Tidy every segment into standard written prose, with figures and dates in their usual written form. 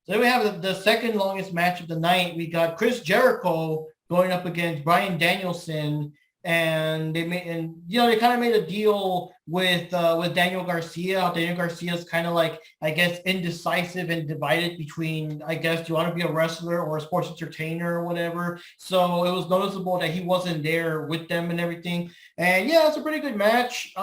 So then we have the second longest match of the night. We got Chris Jericho going up against Bryan Danielson, and they kind of made a deal with Daniel Garcia. Daniel Garcia is kind of like, I guess, indecisive and divided between, I guess, do you want to be a wrestler or a sports entertainer or whatever. So it was noticeable that he wasn't there with them and everything. And yeah, it's a pretty good match.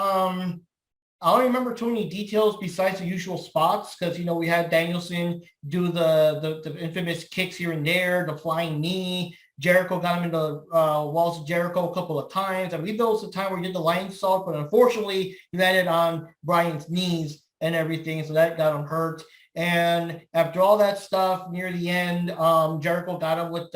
I don't remember too many details besides the usual spots because, we had Danielson do the infamous kicks here and there, the flying knee. Jericho got him into walls of Jericho a couple of times. I believe that was the time where he did the lion salt, but unfortunately he landed on Bryan's knees and everything, so that got him hurt. And after all that stuff, near the end, Jericho got him with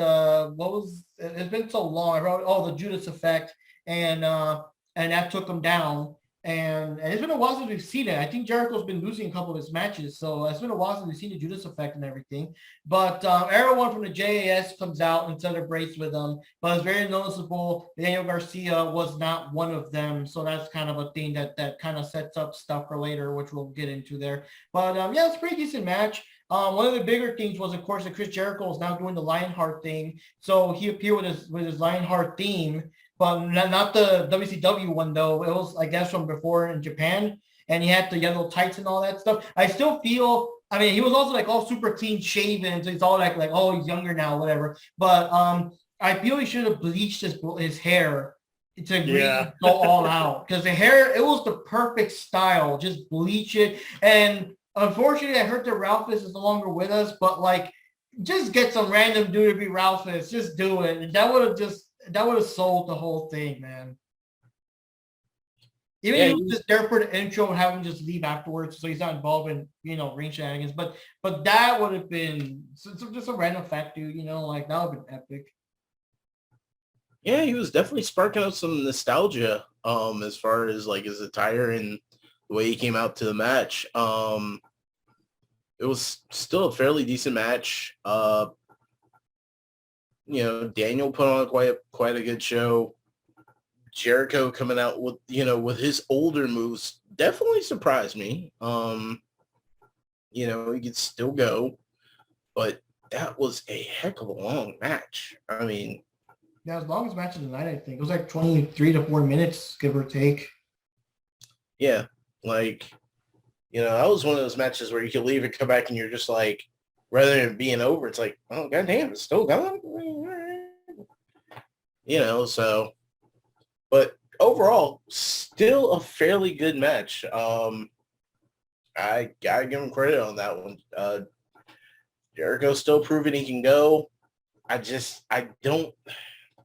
it's been so long. I wrote, the Judas effect, and that took him down. And it's been a while since we've seen it. I think Jericho's been losing a couple of his matches, so it's been a while since we've seen the Judas effect and everything. But everyone from the JAS comes out and celebrates with them. But it's very noticeable Daniel Garcia was not one of them, so that's kind of a thing that kind of sets up stuff for later, which we'll get into there. But yeah, it's a pretty decent match. One of the bigger things was, of course, that Chris Jericho is now doing the Lionheart thing. So he appeared with his Lionheart theme, but not the WCW one, though. It was, I guess, from before in Japan, and he had the yellow tights and all that stuff. I still feel, I mean, he was also like all super clean shaven, so he's all like oh, he's younger now, whatever. But I feel he should have bleached his hair to really go all out, because the hair, it was the perfect style. Just bleach it. And unfortunately, I heard that Ralphus is no longer with us, but like, just get some random dude to be Ralphus. Just do it. And that would have sold the whole thing, man. Even if he was just there for the intro and have him just leave afterwards, so he's not involved in ring shenanigans. But that would have been just a random fact, dude. Like, that would have been epic. Yeah, he was definitely sparking up some nostalgia. As far as like his attire and the way he came out to the match. It was still a fairly decent match. Daniel put on quite a good show. Jericho coming out with his older moves definitely surprised me. He could still go, but that was a heck of a long match. I mean, yeah, as longest match of the night, I think. It was like 23 to 4 minutes, give or take. Yeah, like, that was one of those matches where you could leave and come back and you're just like, rather than being over, it's like, oh, goddamn, it's still going. So, but overall, still a fairly good match. I gotta give him credit on that one. Jericho's still proving he can go.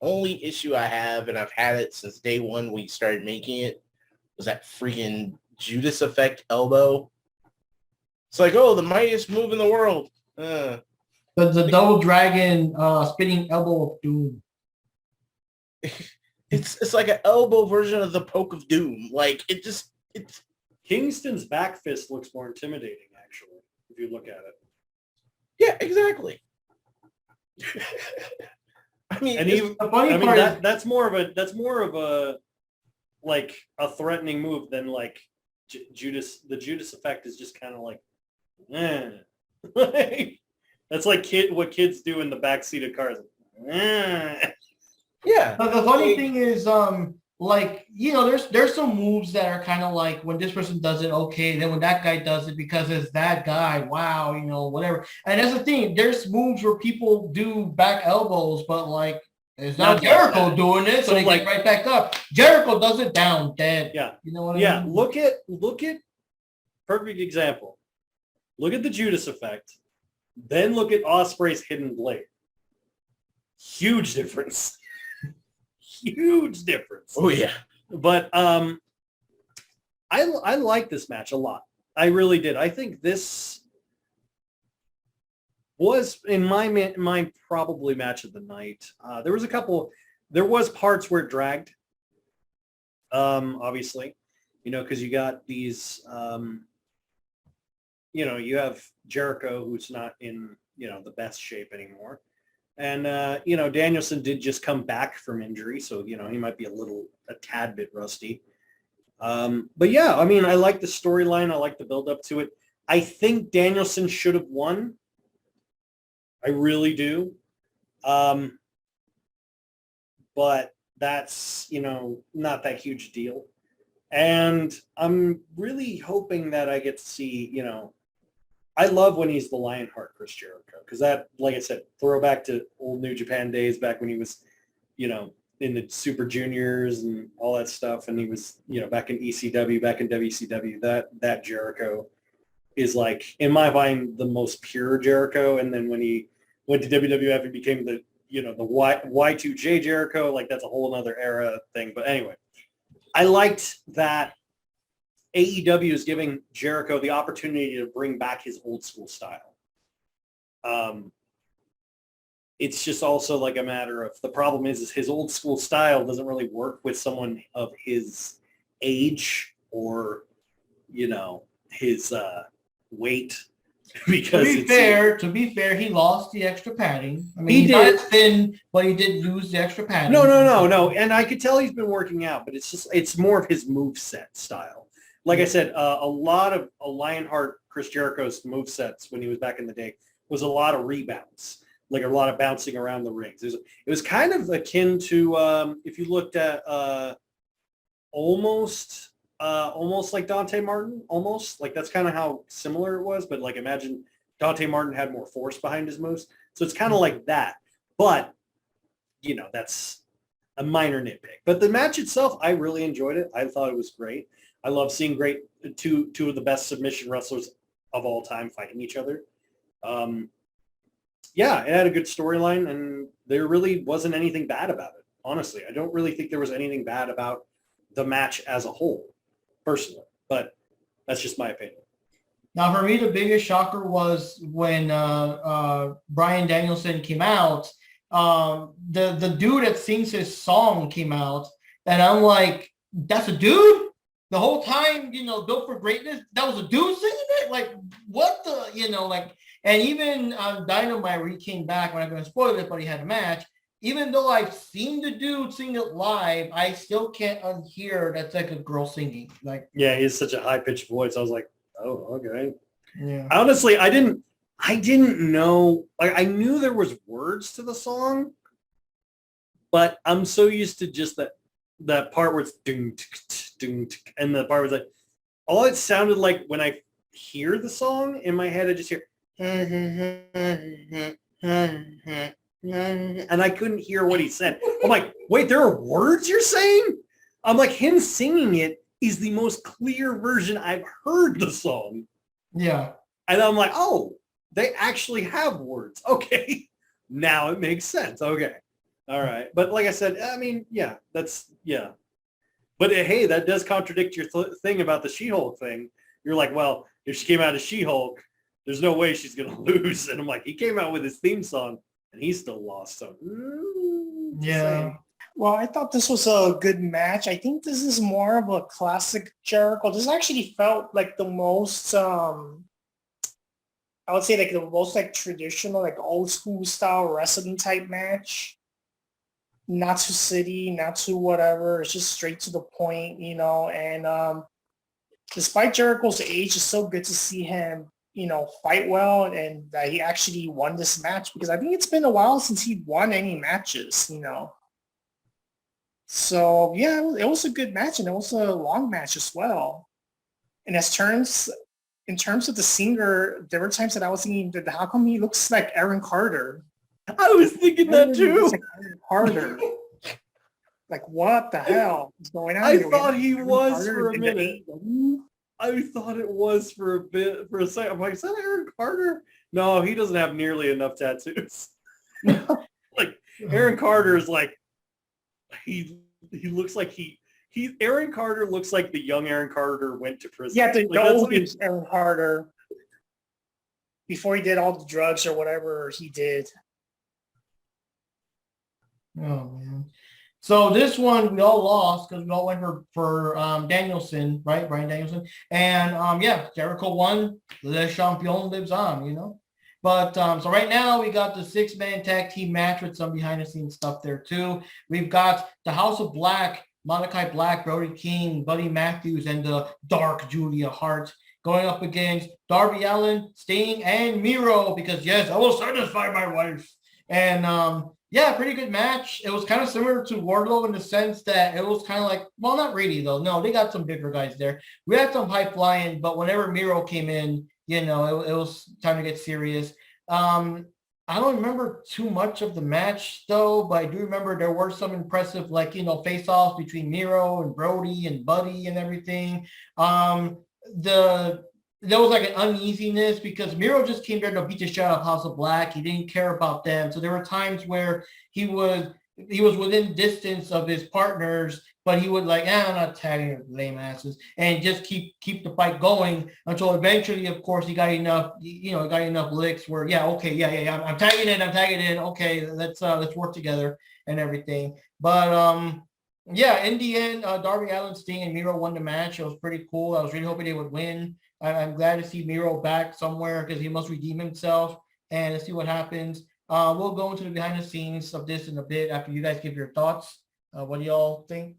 Only issue I have, and I've had it since day one we started making it, was that freaking Judas effect elbow. It's like, oh, the mightiest move in the world. The double dragon spinning elbow of doom. It's like an elbow version of the poke of doom. Like, it's Kingston's back fist looks more intimidating, actually, if you look at it. Yeah, exactly. I mean, that's more of a like a threatening move than like Judas. The Judas effect is just kind of like, that's like what kids do in the backseat of cars. Yeah. But the funny thing is, there's some moves that are kind of like, when this person does it, okay, then when that guy does it, because it's that guy, wow, whatever. And that's the thing. There's moves where people do back elbows, but like, it's not Jericho like doing it, so they get right back up. Jericho does it down dead. Yeah. You know what I mean? Look at perfect example. Look at the Judas effect. Then look at Ospreay's hidden blade. Huge difference. Huge difference. Oh yeah. But I like this match a lot. I really did. I think this was, in my mind, probably match of the night. There was parts where it dragged. Obviously, because you got these, you have Jericho, who's not in, the best shape anymore. And, Danielson did just come back from injury, so, he might be a tad bit rusty. But yeah, I mean, I like the storyline. I like the build up to it. I think Danielson should have won, I really do. But that's, not that huge deal. And I'm really hoping that I get to see, I love when he's the Lionheart Chris Jericho, because that, like I said, throwback to old New Japan days back when he was, in the Super Juniors and all that stuff, and he was, back in ECW, back in WCW. That Jericho is, like, in my mind, the most pure Jericho. And then when he went to WWF, he became the Y2J Jericho. Like, that's a whole other era thing. But anyway, I liked that AEW is giving Jericho the opportunity to bring back his old school style. It's just also like a matter of, the problem is his old school style doesn't really work with someone of his age or, his weight. Because to be fair, he lost the extra padding. I mean, he did. Not thin, but he did lose the extra padding. No. And I could tell he's been working out, but it's more of his moveset style. Like I said, a lot of Lionheart Chris Jericho's movesets when he was back in the day was a lot of rebounds, like a lot of bouncing around the rings. It was kind of akin to, if you looked at almost like Dante Martin, almost. Like, that's kind of how similar it was. But, like, imagine Dante Martin had more force behind his moves. So it's kind of like that. But, that's a minor nitpick. But the match itself, I really enjoyed it. I thought it was great. I love seeing two of the best submission wrestlers of all time fighting each other. Yeah, it had a good storyline, and there really wasn't anything bad about it. Honestly, I don't really think there was anything bad about the match as a whole, personally. But that's just my opinion. Now, for me, the biggest shocker was when Bryan Danielson came out. The dude that sings his song came out, and I'm like, that's a dude? The whole time, Built for Greatness, that was a dude singing it? Like, what the, and even on Dynamite, where he came back, I'm not going to spoil it, but he had a match. Even though I've seen the dude sing it live, I still can't unhear that's like a girl singing. Like, yeah, he has such a high-pitched voice. I was like, oh, okay. Yeah. Honestly, I didn't know. Like, I knew there was words to the song, but I'm so used to just that part where it's ding, and the part was like, all it sounded like when I hear the song in my head, I just hear, and I couldn't hear what he said. I'm like, wait, there are words you're saying? I'm like, him singing it is the most clear version I've heard the song. Yeah. And I'm like, oh, they actually have words. Okay. Now it makes sense. Okay. All right. But like I said, I mean, yeah, yeah. But hey, that does contradict your thing about the She-Hulk thing. You're like, well, if she came out as She-Hulk, there's no way she's going to lose. And I'm like, he came out with his theme song and he still lost. So, yeah. Well, I thought this was a good match. I think this is more of a classic Jericho. This actually felt like the most, I would say like the most like traditional, like old school style wrestling type match. Not too city, not too whatever. It's just straight to the point, and despite Jericho's age, it's so good to see him, fight well and that he actually won this match, because I think it's been a while since he won any matches, So, yeah, it was a good match, and it was a long match as well. And in terms of the singer, there were times that I was thinking, that how come he looks like Aaron Carter? I was thinking that too. Like Aaron Carter. Like, what the hell is going on I here? thought he was for a minute. I thought it was for a second. I'm like, is that Aaron Carter? No, he doesn't have nearly enough tattoos. Like, Aaron Carter is like, he looks like Aaron Carter looks like the young Aaron Carter went to prison. Yeah, the like, oldest Aaron Carter before he did all the drugs or whatever he did. Oh, man. So this one we all lost because we all went for Danielson, right? Bryan Danielson. And Jericho won. Le Champion lives on, But so right now we got the 6-man tag team match with some behind the scenes stuff there too. We've got the House of Black, Malachi Black, Brody King, Buddy Matthews, and the Dark Julia Hart going up against Darby Allin, Sting, and Miro, because yes, I will satisfy my wife. And yeah, pretty good match. It was kind of similar to Wardlow in the sense that it was kind of like, well, not really though. No, they got some bigger guys there. We had some high flying, but whenever Miro came in, you know, it was time to get serious. I don't remember too much of the match though, but I do remember there were some impressive, like, you know, face-offs between Miro and Brody and Buddy and everything. There was like an uneasiness because Miro just came there to beat the shit out of House of Black. He didn't care about them. So there were times where he was within distance of his partners, but he would like, I'm not tagging lame asses, and just keep the fight going until eventually, of course, he got enough, you know, got enough licks where, I'm tagging in. Okay, let's work together and everything. But yeah, in the end, Darby Allin, Sting, and Miro won the match. It was pretty cool. I was really hoping they would win. I'm glad to see Miro back somewhere because he must redeem himself, and let's see what happens. We'll go into the behind the scenes of this in a bit after you guys give your thoughts. What do y'all think?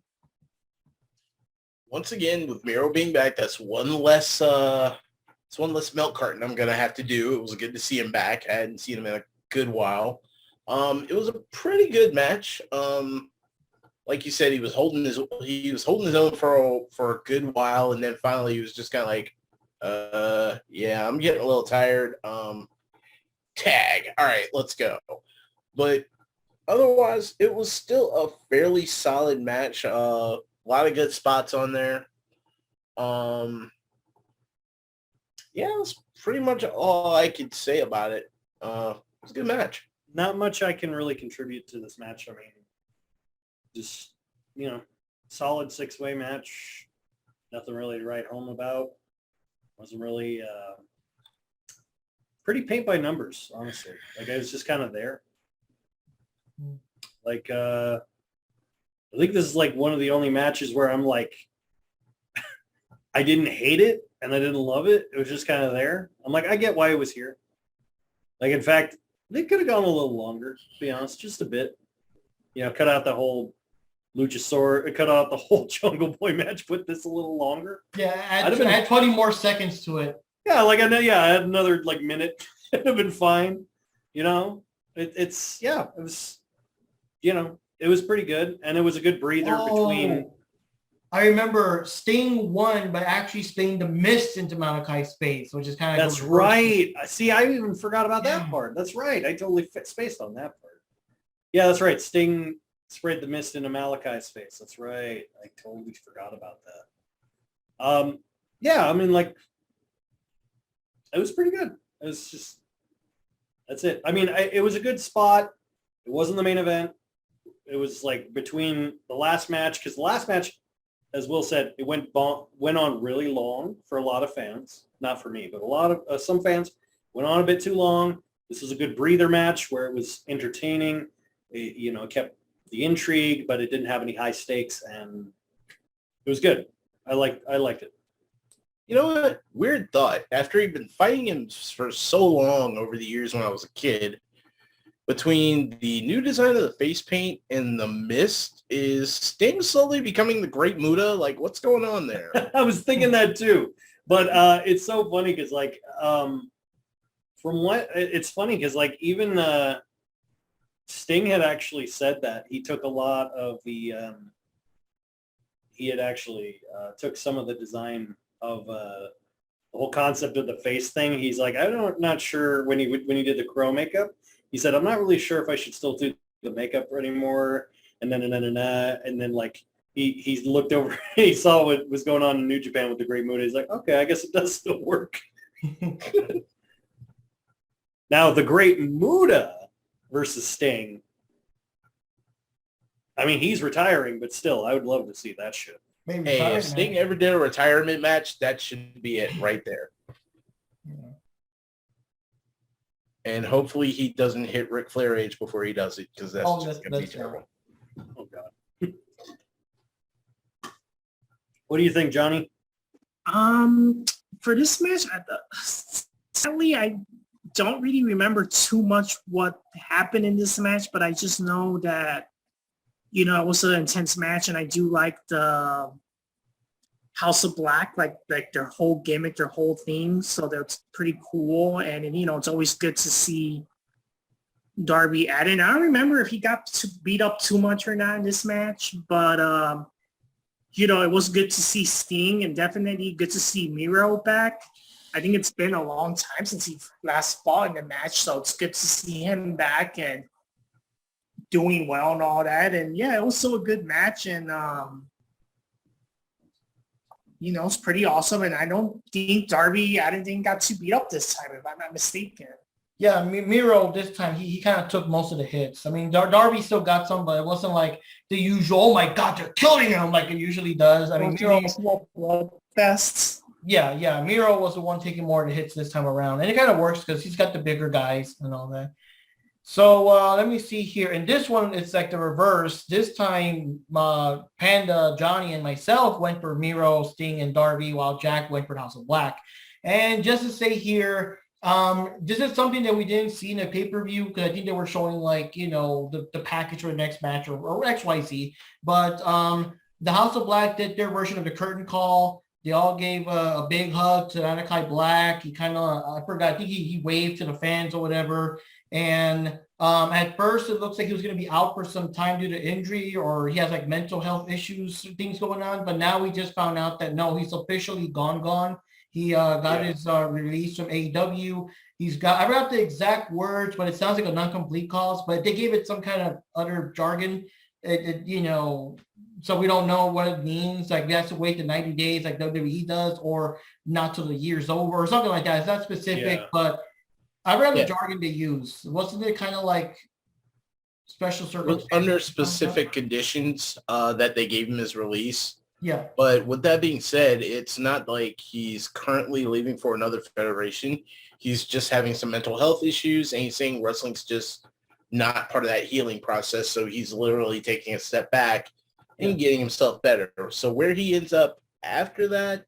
Once again, with Miro being back, that's one less milk carton I'm gonna have to do. It was good to see him back. I hadn't seen him in a good while. It was a pretty good match. Like you said, he was holding his own for a good while, and then finally he was just kind of like, I'm getting a little tired. Tag. All right, let's go. But otherwise, it was still a fairly solid match. A lot of good spots on there. That's pretty much all I could say about it. It was a good match. Not much I can really contribute to this match. I mean, just, solid 6-way match. Nothing really to write home about. Wasn't really pretty paint by numbers, honestly. Like, I was just kind of there. Like, I think this is like one of the only matches where I'm like, I didn't hate it and I didn't love it. It was just kind of there. I'm like, I get why it was here. Like, in fact, they could have gone a little longer, to be honest, just a bit. Cut out the whole Luchasaurus, cut out the whole Jungle Boy match, put this a little longer. Yeah, add 20 more seconds to it. Yeah, like I had another like minute. It'd have been fine. It was pretty good, and it was a good breather between. I remember Sting won, but actually Sting the mist into Malachi's face, which is kind of. That's right. See, I even forgot about that part. That's right. I totally spaced on that part. Yeah, that's right. Sting sprayed the mist into Malachi's face. That's right. I totally forgot about that. I mean, like, it was pretty good. It was just, that's it. I mean, it was a good spot. It wasn't the main event. It was like between the last match, because the last match, as Will said, it went on really long for a lot of fans. Not for me, but a lot of some fans went on a bit too long. This was a good breather match where it was entertaining. It kept the intrigue, but it didn't have any high stakes, and it was good. I liked it. You know what? Weird thought. After he'd been fighting him for so long over the years when I was a kid, between the new design of the face paint and the mist, is Sting slowly becoming the Great Muta? Like, what's going on there? I was thinking that too. But it's so funny because, like, it's funny because, like, even Sting had actually said that he took a lot of the he had actually took some of the design of the whole concept of the face thing. He's like, not sure when he did the Crow makeup. He said, I'm not really sure if I should still do the makeup anymore. And then like he looked over, he saw what was going on in New Japan with the Great Muta. He's like, okay, I guess it does still work. Now the Great Muta versus Sting. I mean, he's retiring, but still, I would love to see that shit. Hey, if Sting ever did a retirement match, that should be it right there. Yeah. And hopefully he doesn't hit Ric Flair age before he does it, because that's just going to be terrible. Oh, God. What do you think, Johnny? For this match, sadly, I don't really remember too much what happened in this match, but I just know that, it was an intense match, and I do like how House of Black, like their whole gimmick, their whole theme. So that's pretty cool. And you know, it's always good to see Darby added. I don't remember if he got beat up too much or not in this match, but you know, it was good to see Sting, and definitely good to see Miro back. I think it's been a long time since he last fought in the match, so it's good to see him back and doing well and all that. And yeah, it was still a good match, and you know, it's pretty awesome. And I don't think Darby, I didn't think got too beat up this time, if I'm not mistaken. Yeah, Miro this time, he kind of took most of the hits. I mean, Darby still got some, but it wasn't like the usual, oh my God, they're killing him like it usually does. I mean, Miro, bloodfests. Yeah, Miro was the one taking more of the hits this time around. And it kind of works because he's got the bigger guys and all that. So let me see here. And this one, it's like the reverse. This time, Panda, Johnny, and myself went for Miro, Sting, and Darby, while Jack went for House of Black. And just to say here, this is something that we didn't see in a pay-per-view because I think they were showing like, you know, the package for the next match or XYZ. But the House of Black did their version of the curtain call. They all gave a big hug to Malachi Black. He kind of, I forgot, I think he waved to the fans or whatever. And at first, it looks like he was going to be out for some time due to injury, or he has like mental health issues, things going on. But now we just found out that no, he's officially gone. He got his release from AEW. He's got, I forgot the exact words, but it sounds like a non-complete cause, but they gave it some kind of other jargon, you know, so we don't know what it means. Like we have to wait the 90 days like WWE does, or not till the year's over or something like that. It's not specific, but I read the jargon they use. Wasn't it kind of like special circumstances? Under specific conditions that they gave him his release. Yeah. But with that being said, it's not like he's currently leaving for another federation. He's just having some mental health issues, and he's saying wrestling's just not part of that healing process. So he's literally taking a step back and getting himself better. So where he ends up after that,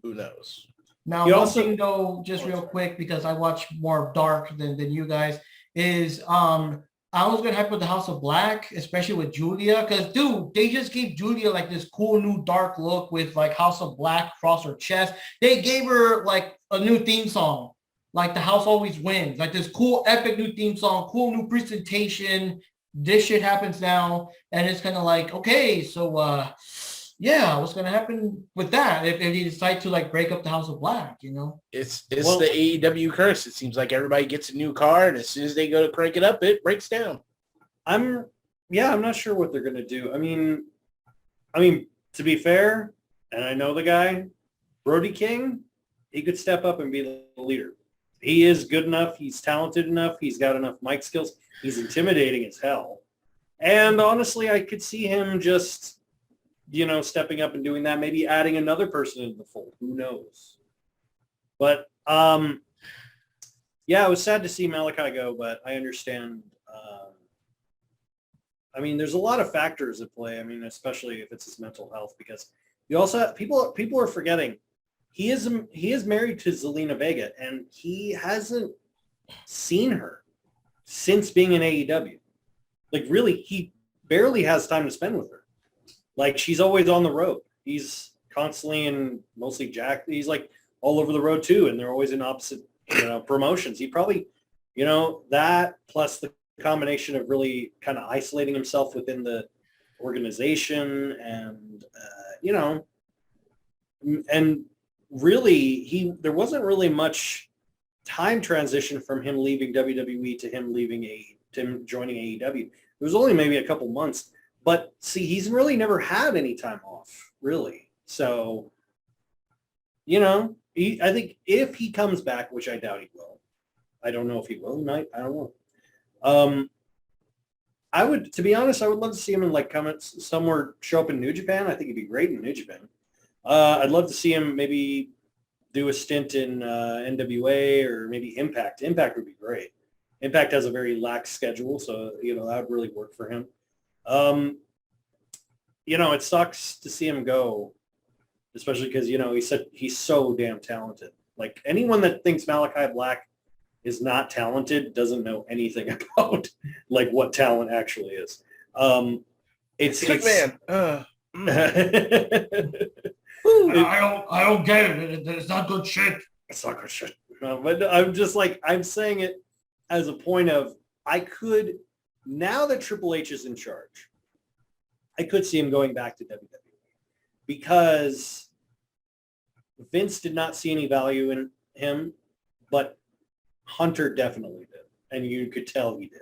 who knows? Now, one thing though, just real quick, because I watch more dark than you guys, is I was gonna hype with the House of Black, especially with Julia, because dude, they just gave Julia like this cool new dark look with like House of Black across her chest. They gave her like a new theme song, like The House Always Wins, like this cool epic new theme song, cool new presentation. This shit happens now, and it's kind of like, okay, so yeah, what's gonna happen with that if they decide to like break up the House of Black, you know? It's the AEW curse. It seems like everybody gets a new car, and as soon as they go to crank it up, it breaks down. I'm not sure what they're gonna do. I mean, to be fair, and I know the guy, Brody King, he could step up and be the leader. He is good enough. He's talented enough. He's got enough mic skills. He's intimidating as hell. And honestly, I could see him just, you know, stepping up and doing that, maybe adding another person into the fold. Who knows? But, yeah, it was sad to see Malachi go, but I understand. I mean, there's a lot of factors at play. I mean, especially if it's his mental health, because you also have, people are forgetting he is married to Zelina Vega, and he hasn't seen her since being in AEW. Like, really, he barely has time to spend with her. Like, she's always on the road. He's constantly in mostly Jack. He's like all over the road too, and they're always in opposite, you know, promotions. He probably, you know, that plus the combination of really kind of isolating himself within the organization, and you know, and really there wasn't really much time transition from him leaving WWE to him joining AEW. It was only maybe a couple months. But see, he's really never had any time off, really. So, you know, I think if he comes back, which I doubt he will, I don't know if he will tonight. I don't know. To be honest, I would love to see him in like somewhere, show up in New Japan. I think he'd be great in New Japan. I'd love to see him maybe do a stint in NWA or maybe Impact. Impact would be great. Impact has a very lax schedule, so, you know, that would really work for him. You know, it sucks to see him go, especially because, you know, he's so damn talented. Like, anyone that thinks Malachi Black is not talented doesn't know anything about like what talent actually is. It's man. I don't get it. It's not good shit. It's not good shit. No, but I'm just like, I'm saying it as a point of, I could, now that Triple H is in charge, I could see him going back to WWE because Vince did not see any value in him, but Hunter definitely did. And you could tell he did.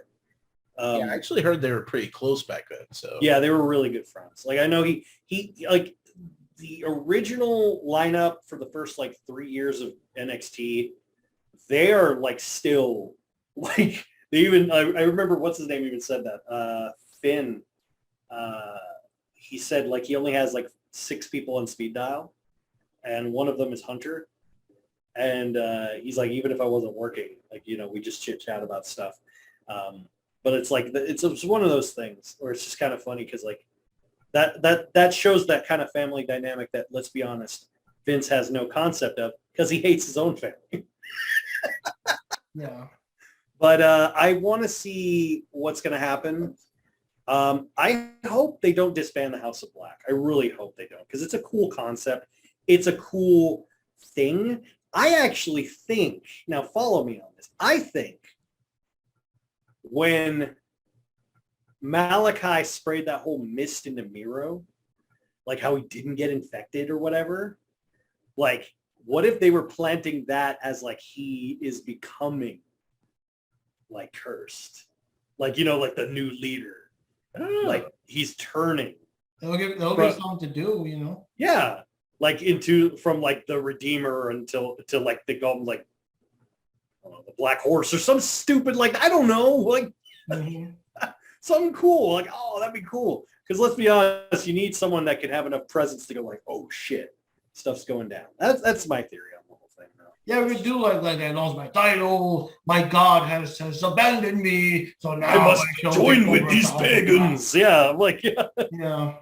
Yeah, I actually heard they were pretty close back then. So yeah, they were really good friends. Like I know he like the original lineup for the first like 3 years of NXT, they are like still like they even I remember what's his name even said that Finn. He said like he only has like 6 people on speed dial, and one of them is Hunter. And he's like, even if I wasn't working, like we just chit chat about stuff. But it's like it's one of those things where it's just kind of funny because like that shows that kind of family dynamic that, let's be honest, Vince has no concept of because he hates his own family. Yeah. But I want to see what's going to happen. I hope they don't disband the House of Black. I really hope they don't because it's a cool concept. It's a cool thing. I actually think, now follow me on this, I think when Malachi sprayed that whole mist into Miro, like how he didn't get infected or whatever, like what if they were planting that as like he is becoming like cursed, like like the new leader, like he's turning. They'll give something to do, Yeah, like from like the Redeemer until like they go like the Black Horse or some stupid like I don't know like something cool like that'd be cool because let's be honest, you need someone that can have enough presence to go like oh shit, stuff's going down. That's my theory on the whole thing. Yeah, we do like that. I lost my title. My God has abandoned me. So now I must join with these pagans. Yeah, I'm like yeah. Yeah.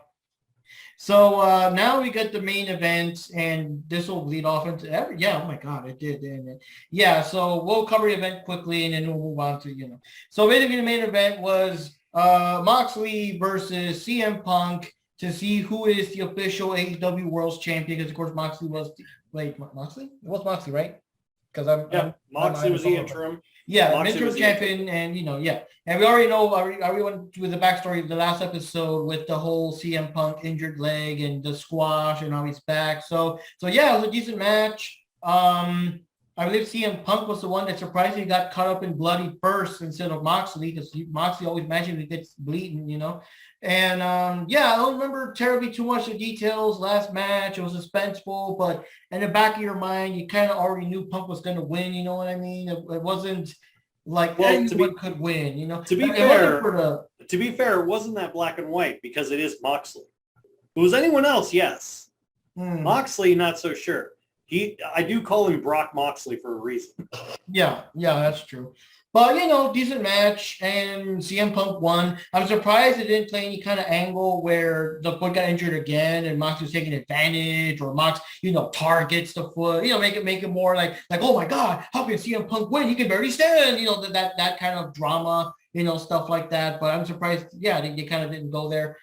So now we get the main event, and this will lead off into oh my God, it did, didn't it? Yeah, so we'll cover the event quickly, and then we'll move on to, So basically the main event was Moxley versus CM Punk to see who is the official AEW World Champion, because, of course, Moxley was Moxley? It was Moxley, right? Because Moxley was the interim. Yeah, interim champion, and and we already know. We went with the backstory of the last episode with the whole CM Punk injured leg and the squash, and now he's back. So yeah, it was a decent match. I believe CM Punk was the one that surprisingly got caught up in bloody first instead of Moxley, because Moxley always magically gets bleeding, And I don't remember terribly too much of the details. Last match, it was suspenseful, but in the back of your mind, you kind of already knew Punk was going to win. You know what I mean? It wasn't like anyone could win. To be fair, it wasn't that black and white because it is Moxley. If it was anyone else, yes. Moxley, not so sure. I do call him Brock Moxley for a reason. Yeah, that's true. But, decent match, and CM Punk won. I'm surprised it didn't play any kind of angle where the foot got injured again and Mox was taking advantage, or Mox, targets the foot, make it more like, oh my God, how can CM Punk win? He can barely stand, that kind of drama, stuff like that. But I'm surprised, they kind of didn't go there.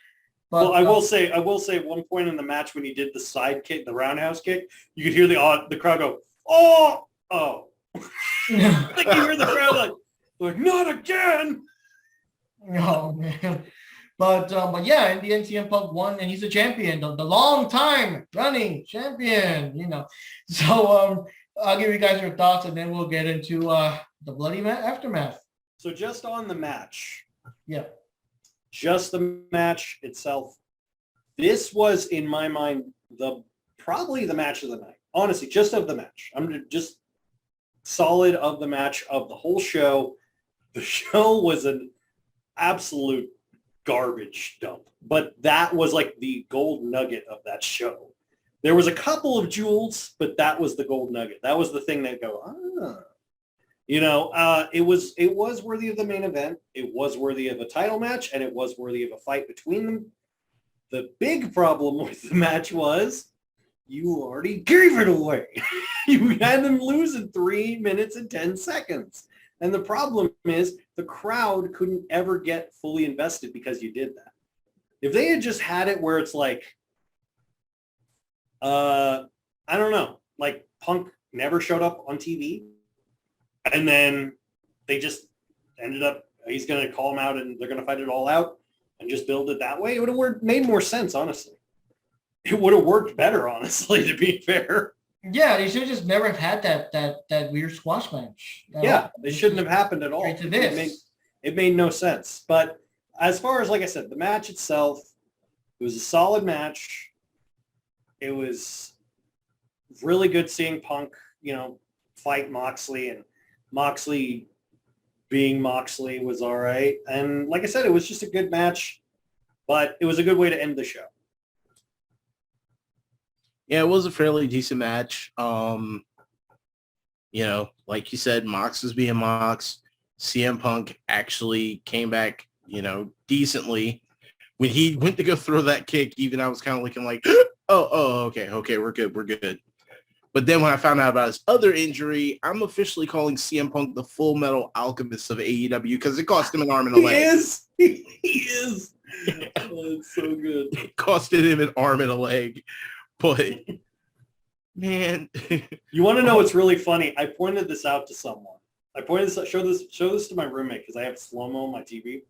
But, I will say at one point in the match when he did the side kick, the roundhouse kick, you could hear the crowd go, oh. Like you hear the crowd like not again. Oh man. But yeah, in the end, CM Punk won, and he's a champion, the long time running champion, So I'll give you guys your thoughts, and then we'll get into the bloody aftermath. So just on the match. Yeah. Just the match itself. This was, in my mind, probably the match of the night. Honestly, just of the match. I'm just solid of the match of the whole show. The show was an absolute garbage dump, but that was like the gold nugget of that show. There was a couple of jewels, but that was the gold nugget. That was the thing that it was worthy of the main event. It was worthy of a title match, and it was worthy of a fight between them. The big problem with the match was you already gave it away. You had them lose in 3 minutes and 10 seconds. And the problem is the crowd couldn't ever get fully invested because you did that. If they had just had it where it's like, I don't know. Like Punk never showed up on TV, and then they just ended up. He's going to call him out, and they're going to fight it all out, and just build it that way. It would have made more sense, honestly. It would have worked better, honestly. To be fair. Yeah, they should have just never had that weird squash match. Yeah, it shouldn't have happened at all. Straight to this. It made no sense. But as far as, like I said, the match itself, it was a solid match. It was really good seeing Punk, fight Moxley, and Moxley being Moxley was all right. And like I said, it was just a good match, but it was a good way to end the show. Yeah, it was a fairly decent match. Like you said, Mox was being Mox. CM Punk actually came back, decently. When he went to go throw that kick, even I was kind of looking like, okay, we're good. But then when I found out about his other injury, I'm officially calling CM Punk the Full Metal Alchemist of AEW because it cost him an arm and a leg. He is. Oh, it's so good. It costed him an arm and a leg. But man, you want to know what's really funny? I pointed this out to someone. Show this to my roommate because I have slow-mo on my TV.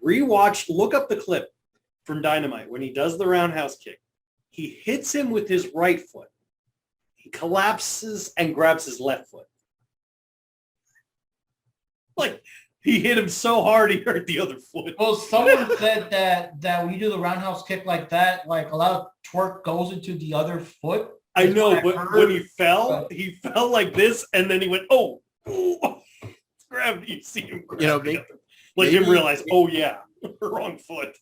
Look up the clip from Dynamite when he does the roundhouse kick. He hits him with his right foot. He collapses and grabs his left foot. Like, he hit him so hard he hurt the other foot. Well, someone said that when you do the roundhouse kick like that, like a lot of torque goes into the other foot. I know, but when he fell like this, and then he went, grab. You see him grab him realize, wrong foot.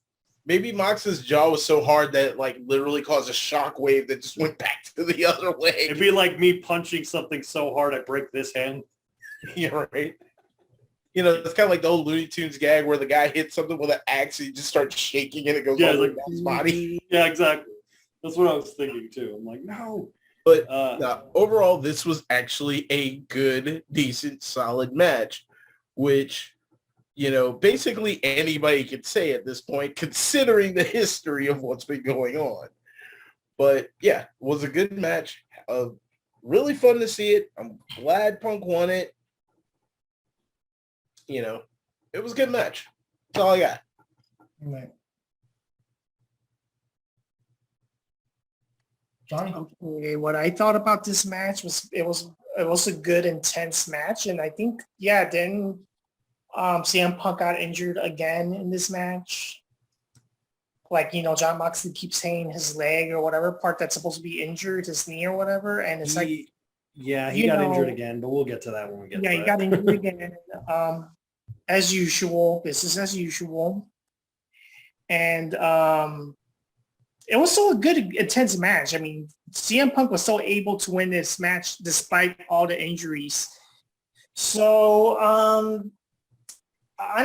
Maybe Mox's jaw was so hard that it like literally caused a shock wave that just went back to the other leg. It'd be like me punching something so hard I break this hand. Yeah, right. It's kind of like the old Looney Tunes gag where the guy hits something with an axe and he just starts shaking and it goes all over his body. Yeah, exactly. That's what I was thinking too. I'm like, no. But overall, this was actually a good, decent, solid match, which, basically anybody could say at this point, considering the history of what's been going on. But yeah, it was a good match. Really fun to see it. I'm glad Punk won it. It was a good match. That's all I got. Right. Johnny? Okay, what I thought about this match was it was a good, intense match. And I think, then CM Punk got injured again in this match. Like, John Moxley keeps saying his leg or whatever part that's supposed to be injured, his knee or whatever. And it's he got injured again, but we'll get to that when we get to that. He got injured again. As usual, business as usual. And it was still a good, intense match. I mean, CM Punk was still able to win this match despite all the injuries. So, on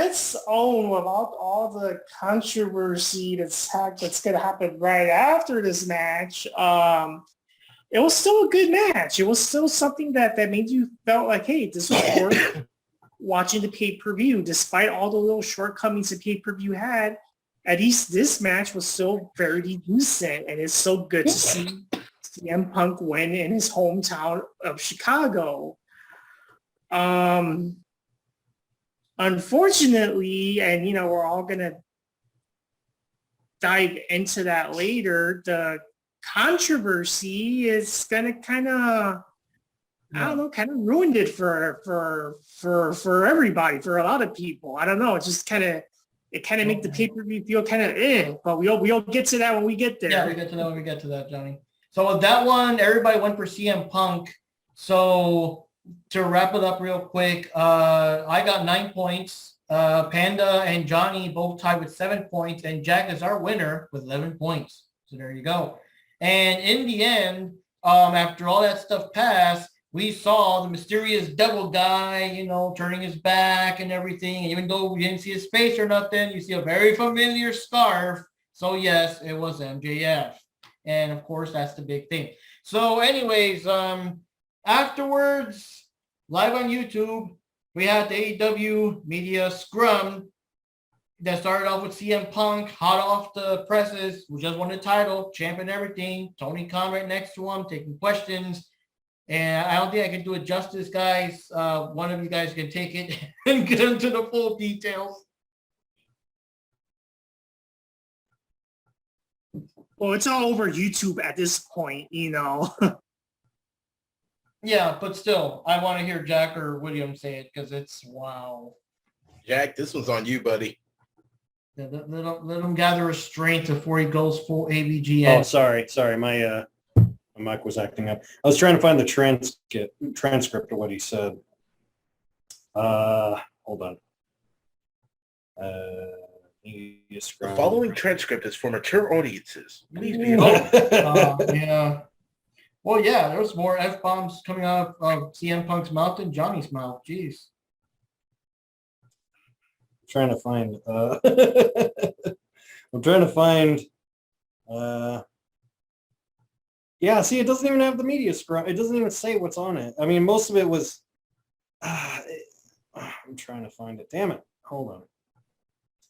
its own, without all the controversy that's going to happen right after this match, it was still a good match. It was still something that made you felt like, hey, this was worth watching the pay-per-view. Despite all the little shortcomings the pay-per-view had, at least this match was still very decent, and it's so good to see CM Punk win in his hometown of Chicago. Unfortunately, and we're all gonna dive into that later, the controversy is gonna kind of ruined it for everybody, for a lot of people. I don't know. It just kind of make the pay-per-view feel kind of but we'll get to that when we get there. Yeah, we get to that when we get to that, Johnny. So with that one, everybody went for CM Punk. So to wrap it up real quick, I got 9 points. Panda and Johnny both tied with 7 points, and Jack is our winner with 11 points. So there you go. And in the end, after all that stuff passed, we saw the mysterious devil guy, turning his back and everything. And even though we didn't see his face or nothing, you see a very familiar scarf. So yes, it was MJF. And of course, that's the big thing. So anyways, afterwards, live on YouTube, we had the AEW Media Scrum. that started off with CM Punk, hot off the presses, who just won the title, champ and everything. Tony Khan right next to him, taking questions. And I don't think I can do it justice, guys. One of you guys can take it and get into the full details. Well, it's all over YouTube at this point, you know. Yeah, but still, I want to hear Jack or William say it because it's wow. Jack, this one's on you, buddy. Let him gather his strength before he goes full ABG. Oh, sorry. My mic was acting up. I was trying to find the transcript of what he said. Hold on. The following transcript is for mature audiences. Please be yeah. Well, yeah, there's more F-bombs coming out of CM Punk's mouth than Johnny's mouth. Jeez. Trying to find I'm trying to find yeah, see, it doesn't even have the media scrum. It doesn't even say what's on it. I mean, most of it was I'm trying to find it. Damn it. Hold on.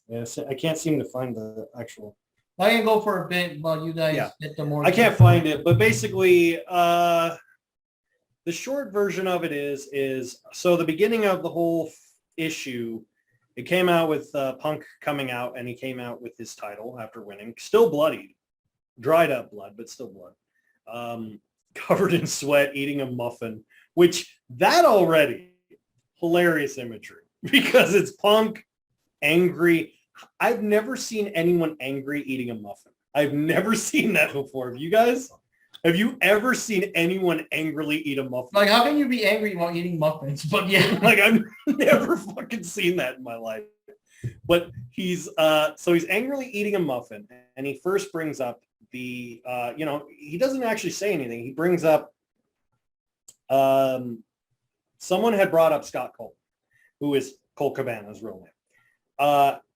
Yeah, I can't seem to find the actual. I can go for a bit while you guys get the more. I can't find it, but basically the short version of it is so the beginning of the whole issue, it came out with Punk coming out, and he came out with his title after winning, still bloodied, dried up blood, but still blood, covered in sweat, eating a muffin, which that already hilarious imagery because it's Punk angry. I've never seen anyone angry eating a muffin. I've never seen that before. Have you guys? Have you ever seen anyone angrily eat a muffin? Like, how can you be angry while eating muffins? But yeah, like I've never fucking seen that in my life. But he's he's angrily eating a muffin, and he first brings up the he doesn't actually say anything. He brings up someone had brought up Scott Cole, who is Colt Cabana's real name.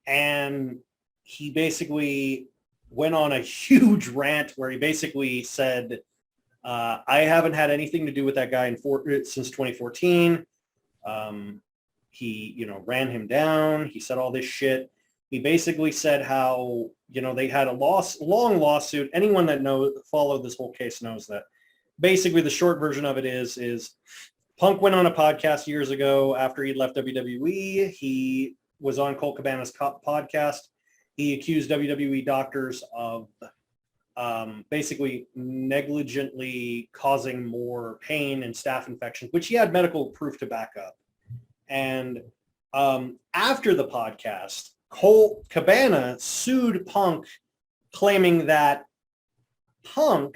And he basically went on a huge rant where he basically said, I haven't had anything to do with that guy since 2014. He, ran him down. He said all this shit. He basically said how, they had a long lawsuit. Anyone that followed this whole case knows that. Basically, the short version of it is Punk went on a podcast years ago after he left WWE. He was on Colt Cabana's podcast. He accused WWE doctors of basically negligently causing more pain and staph infections, which he had medical proof to back up. And after the podcast, Colt Cabana sued Punk, claiming that Punk,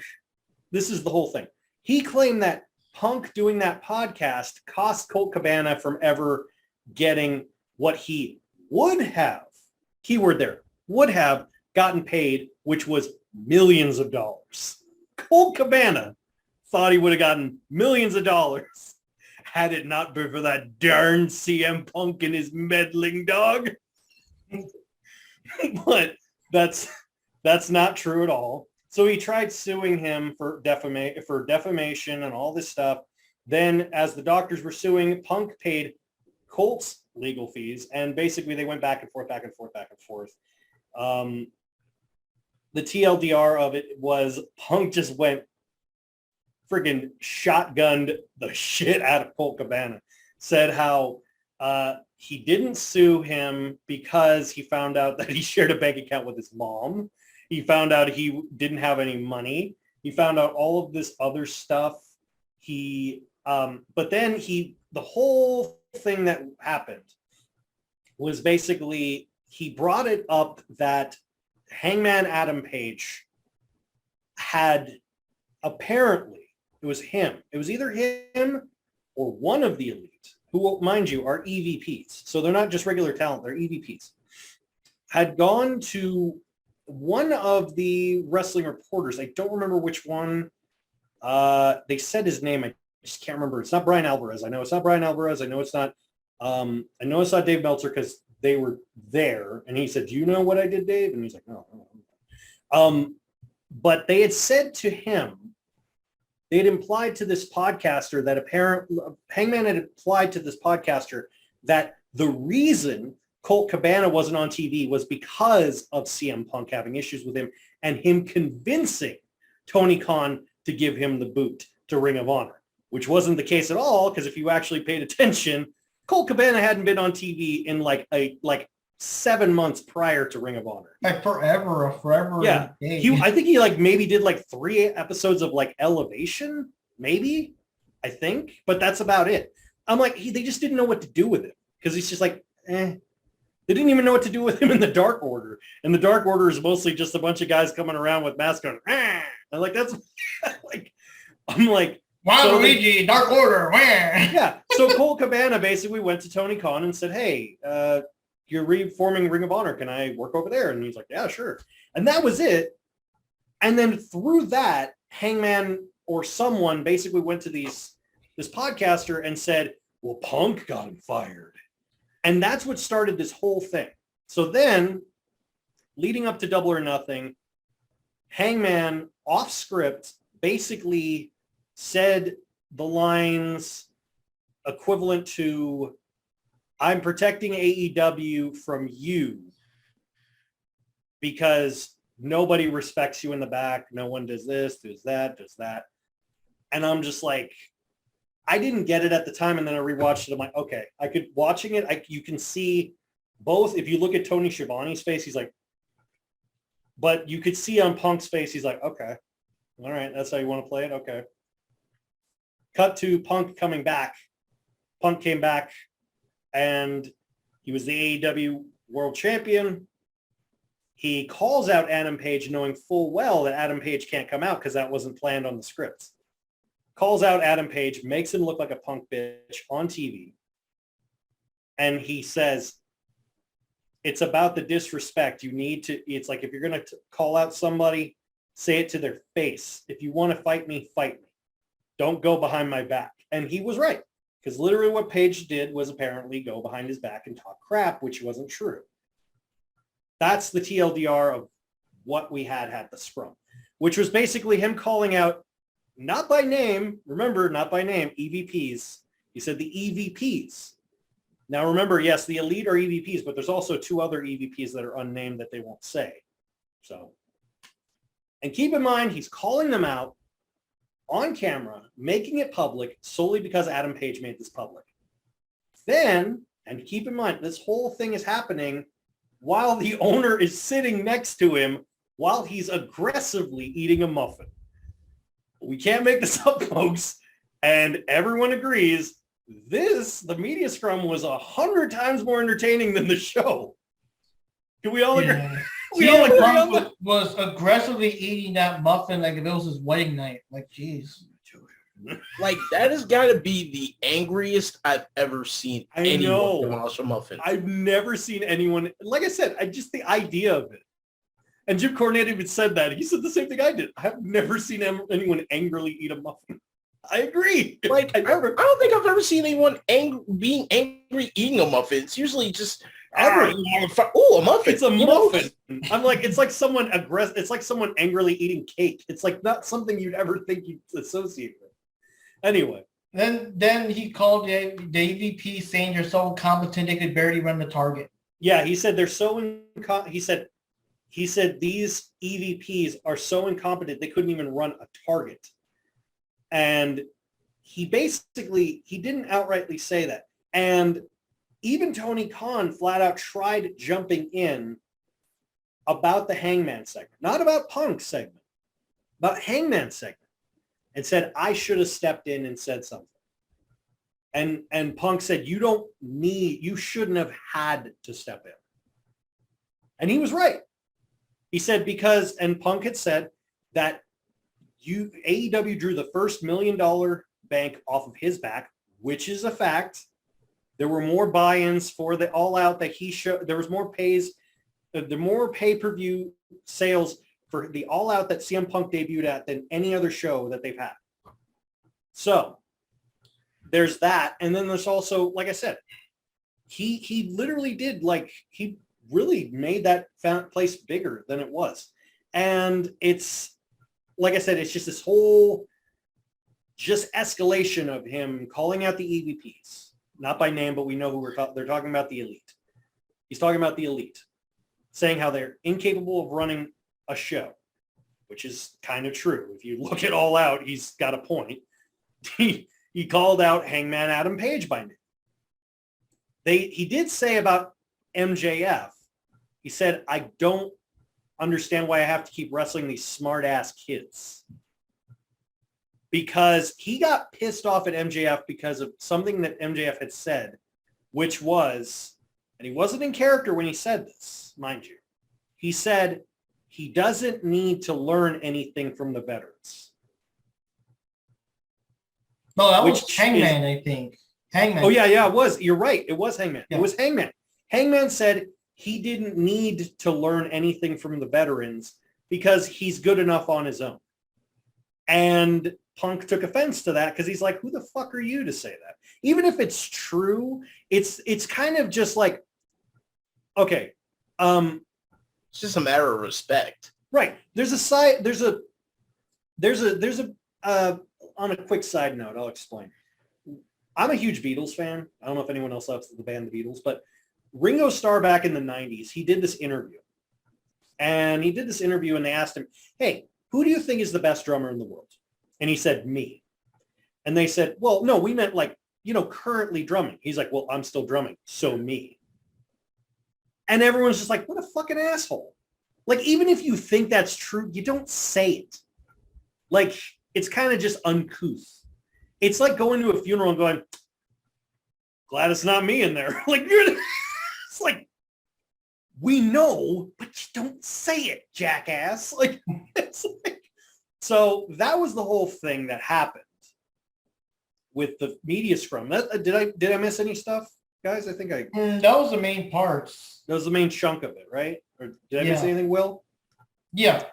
this is the whole thing, he claimed that Punk doing that podcast cost Colt Cabana from ever getting what he would have, keyword there, would have gotten paid, which was millions of dollars. Colt Cabana thought he would have gotten millions of dollars had it not been for that darn CM Punk and his meddling dog. But that's not true at all. So he tried suing him for defamation and all this stuff. Then as the doctors were suing, Punk paid Colt's legal fees, and basically they went back and forth. The TLDR of it was Punk just went friggin' shotgunned the shit out of Colt Cabana. Said how he didn't sue him because he found out that he shared a bank account with his mom. He found out he didn't have any money. He found out all of this other stuff. But then the whole thing that happened was basically he brought it up that Hangman Adam Page had apparently, it was him. It was either him or one of the elite, who, mind you, are EVPs. So they're not just regular talent, they're EVPs. Had gone to one of the wrestling reporters. I don't remember which one. They said his name. I just can't remember. It's not Brian Alvarez. I know it's not Brian Alvarez. I know it's not Dave Meltzer because they were there. And he said, "Do you know what I did, Dave?" And he's like, "No." But they had said to him, they had implied to this podcaster that Hangman had implied to this podcaster that the reason Colt Cabana wasn't on TV was because of CM Punk having issues with him and him convincing Tony Khan to give him the boot to Ring of Honor, which wasn't the case at all, because if you actually paid attention, Colt Cabana hadn't been on TV in like 7 months prior to Ring of Honor. Like forever. Yeah. I think he like maybe did like 3 episodes of like Elevation, maybe, I think, but that's about it. I'm like, they just didn't know what to do with him, because he's just like, They didn't even know what to do with him in the Dark Order. And the Dark Order is mostly just a bunch of guys coming around with masks going, I'm like, that's like, I'm like, wow, so Luigi, Dark Order, where? yeah. So Colt Cabana basically went to Tony Khan and said, hey, you're reforming Ring of Honor. Can I work over there? And he's like, yeah, sure. And that was it. And then through that, Hangman or someone basically went to this podcaster and said, well, Punk got him fired. And that's what started this whole thing. So then, leading up to Double or Nothing, Hangman, off script, basically said the lines equivalent to, I'm protecting AEW from you because nobody respects you in the back. No one does this, does that. And I'm just like, I didn't get it at the time, and then I rewatched it. I'm like, okay, watching it, you can see both. If you look at Tony Schiavone's face, he's like, but you could see on Punk's face, he's like, okay, all right, that's how you want to play it? Okay. Cut to Punk coming back. Punk came back, and he was the AEW World Champion. He calls out Adam Page knowing full well that Adam Page can't come out because that wasn't planned on the script. Calls out Adam Page, makes him look like a punk bitch on TV. And he says, it's about the disrespect. You need to, it's like, if you're going to call out somebody, say it to their face. If you want to fight me, fight me. Don't go behind my back. And he was right, because literally what Page did was apparently go behind his back and talk crap, which wasn't true. That's the TLDR of what we had the Scrum, which was basically him calling out, not by name, remember, not by name, EVPs. He said the EVPs. Now remember, yes, the Elite are EVPs, but there's also 2 other EVPs that are unnamed that they won't say. So, and keep in mind, he's calling them out on camera, making it public solely because Adam Page made this public. Then, and keep in mind, this whole thing is happening while the owner is sitting next to him while he's aggressively eating a muffin. We can't make this up, folks. And everyone agrees the media scrum was 100 times more entertaining than the show. Can we all agree? We all agree on that? Was aggressively eating that muffin like if it was his wedding night. Like, geez. Like, that has got to be the angriest I've ever seen anyone demolish a muffin. I've never seen anyone, like I said, just the idea of it. And Jim Cornette even said that. He said the same thing I did. I've never seen anyone angrily eat a muffin. I agree. Like, I don't think I've ever seen anyone being angry eating a muffin. It's usually just, a muffin. It's a muffin. I'm like, it's like someone It's like someone angrily eating cake. It's like not something you'd ever think you'd associate with. Anyway. Then he called the EVP saying they're so incompetent they could barely run the target. Yeah, he said they're so He said these EVPs are so incompetent they couldn't even run a target. And he didn't outrightly say that. And even Tony Khan flat out tried jumping in about the Hangman segment, not about Punk's segment, about Hangman segment, and said, I should have stepped in and said something. And Punk said, you shouldn't have had to step in. And he was right. He said and Punk had said that AEW drew the first $1 million bank off of his back, which is a fact. There were more buy-ins for the All Out that he showed. There was more more pay-per-view sales for the All Out that CM Punk debuted at than any other show that they've had. So there's that. And then there's also, like I said, he literally did, he really made that place bigger than it was. And it's, like I said, it's just this whole escalation of him calling out the EVPs, not by name, but we know who they're talking about, the Elite. He's talking about the elite, saying how they're incapable of running a show, which is kind of true. If you look it all out, he's got a point. He called out Hangman Adam Page by name. He did say about MJF, he said, I don't understand why I have to keep wrestling these smart-ass kids. Because he got pissed off at MJF because of something that MJF had said, which was, and he wasn't in character when he said this, mind you. He said he doesn't need to learn anything from the veterans. No, that was Hangman, I think. Hangman. Oh, yeah, it was. You're right. It was Hangman. Yeah. It was Hangman. Hangman said he didn't need to learn anything from the veterans because he's good enough on his own. And Punk took offense to that because he's like, who the fuck are you to say that? Even if it's true, it's kind of just like, okay. It's just a matter of respect. Right. On a quick side note, I'll explain. I'm a huge Beatles fan. I don't know if anyone else loves the band The Beatles, but Ringo Starr back in the 90s, he did this interview. And they asked him, hey, who do you think is the best drummer in the world? And he said, me. And they said, well, no, we meant like, currently drumming. He's like, well, I'm still drumming. So me. And everyone's just like, what a fucking asshole. Like, even if you think that's true, you don't say it. Like, it's kind of just uncouth. It's like going to a funeral and going, glad it's not me in there. Like, it's like, we know, but you don't say it, jackass. Like, it's like, so that was the whole thing that happened with the media scrum. Did I miss any stuff, guys? I think that was the main parts. That was the main chunk of it, right? Or did I miss anything, Will? Yeah.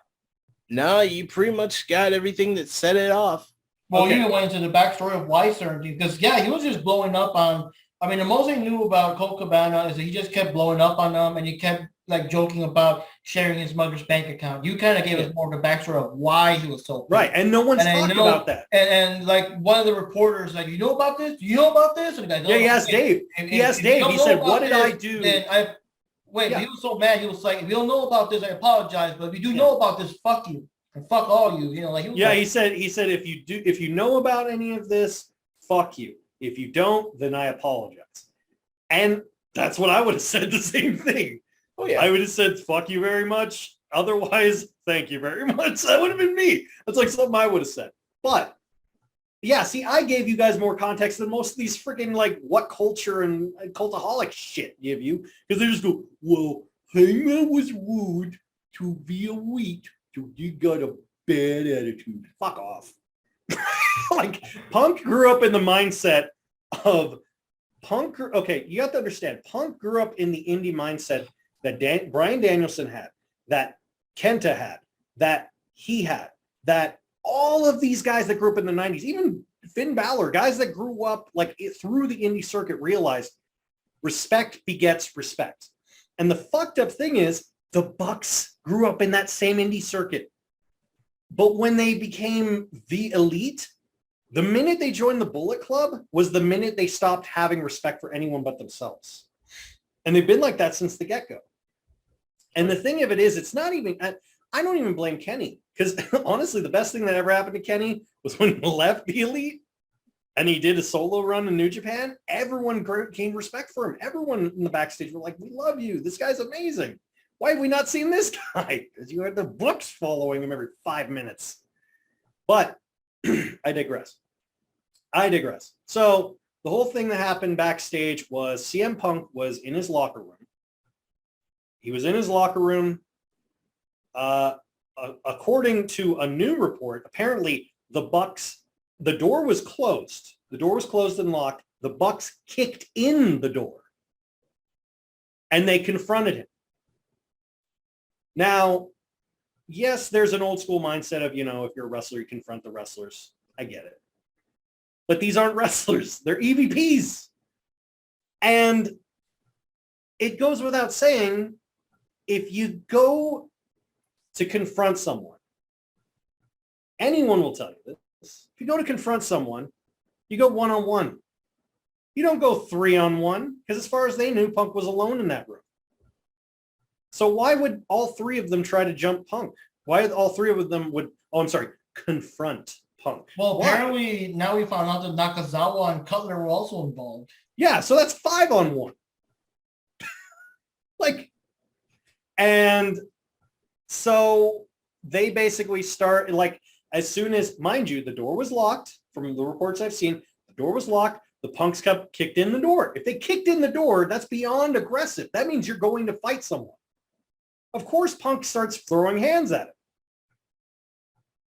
No, you pretty much got everything that set it off. Well, you even went into the backstory of why certain things, because he was just blowing up on. I mean, the most I knew about Colt Cabana is that he just kept blowing up on them, and he kept like joking about sharing his mother's bank account. You kind of gave us more of the backstory of why he was so pissed. Right, and no one's talking about that. And like one of the reporters, like, you know about this? Do you know about this? And the guy, he asked Dave. He asked Dave. He said, "What did I do?" He was so mad. He was like, "If you don't know about this, I apologize. But if you do know about this, fuck you and fuck all you." He said if you know about any of this, fuck you. If you don't, then I apologize. And that's what I would have said, the same thing. Oh yeah, I would have said, fuck you very much. Otherwise, thank you very much. That would have been me. That's like something I would have said. But yeah, see, I gave you guys more context than most of these freaking like what culture and cultaholic shit give you. Because they just go, well, Hangman was rude to be elite, so you got a bad attitude. Fuck off. Like, Punk grew up in the mindset of okay, you have to understand, Punk grew up in the indie mindset that Bryan Danielson had, that Kenta had, that he had, that all of these guys that grew up in the 90s, even Finn Balor, guys that grew up like through the indie circuit, realized respect begets respect. And the fucked up thing is the Bucks grew up in that same indie circuit. But when they became the elite, the minute they joined the Bullet Club was the minute they stopped having respect for anyone but themselves. And they've been like that since the get-go. And the thing of it is, it's not even, I don't even blame Kenny, because honestly, the best thing that ever happened to Kenny was when he left the elite and he did a solo run in New Japan. Everyone gained respect for him. Everyone in the backstage were like, we love you. This guy's amazing. Why have we not seen this guy? Because you had the Bucks following him every 5 minutes. But I digress. So the whole thing that happened backstage was CM Punk was in his locker room. He was in his locker room. According to a new report, apparently the Bucks, the door was closed. The door was closed and locked. The Bucks kicked in the door. And they confronted him. Now, yes, there's an old school mindset of, if you're a wrestler, you confront the wrestlers. I get it. But these aren't wrestlers. They're EVPs. And it goes without saying, if you go to confront someone, anyone will tell you this. If you go to confront someone, you go one-on-one. You don't go 3-on-1, because as far as they knew, Punk was alone in that room. So why would all three of them try to jump Punk? Why all three of them would, confront Punk? Well, Why? apparently now we found out that Nakazawa and Cutler were also involved. Yeah, so that's 5-on-1. And so they basically start, as soon as, mind you, the door was locked. From the reports I've seen, the door was locked. The Punks kicked in the door. If they kicked in the door, that's beyond aggressive. That means you're going to fight someone. Of course, Punk starts throwing hands at him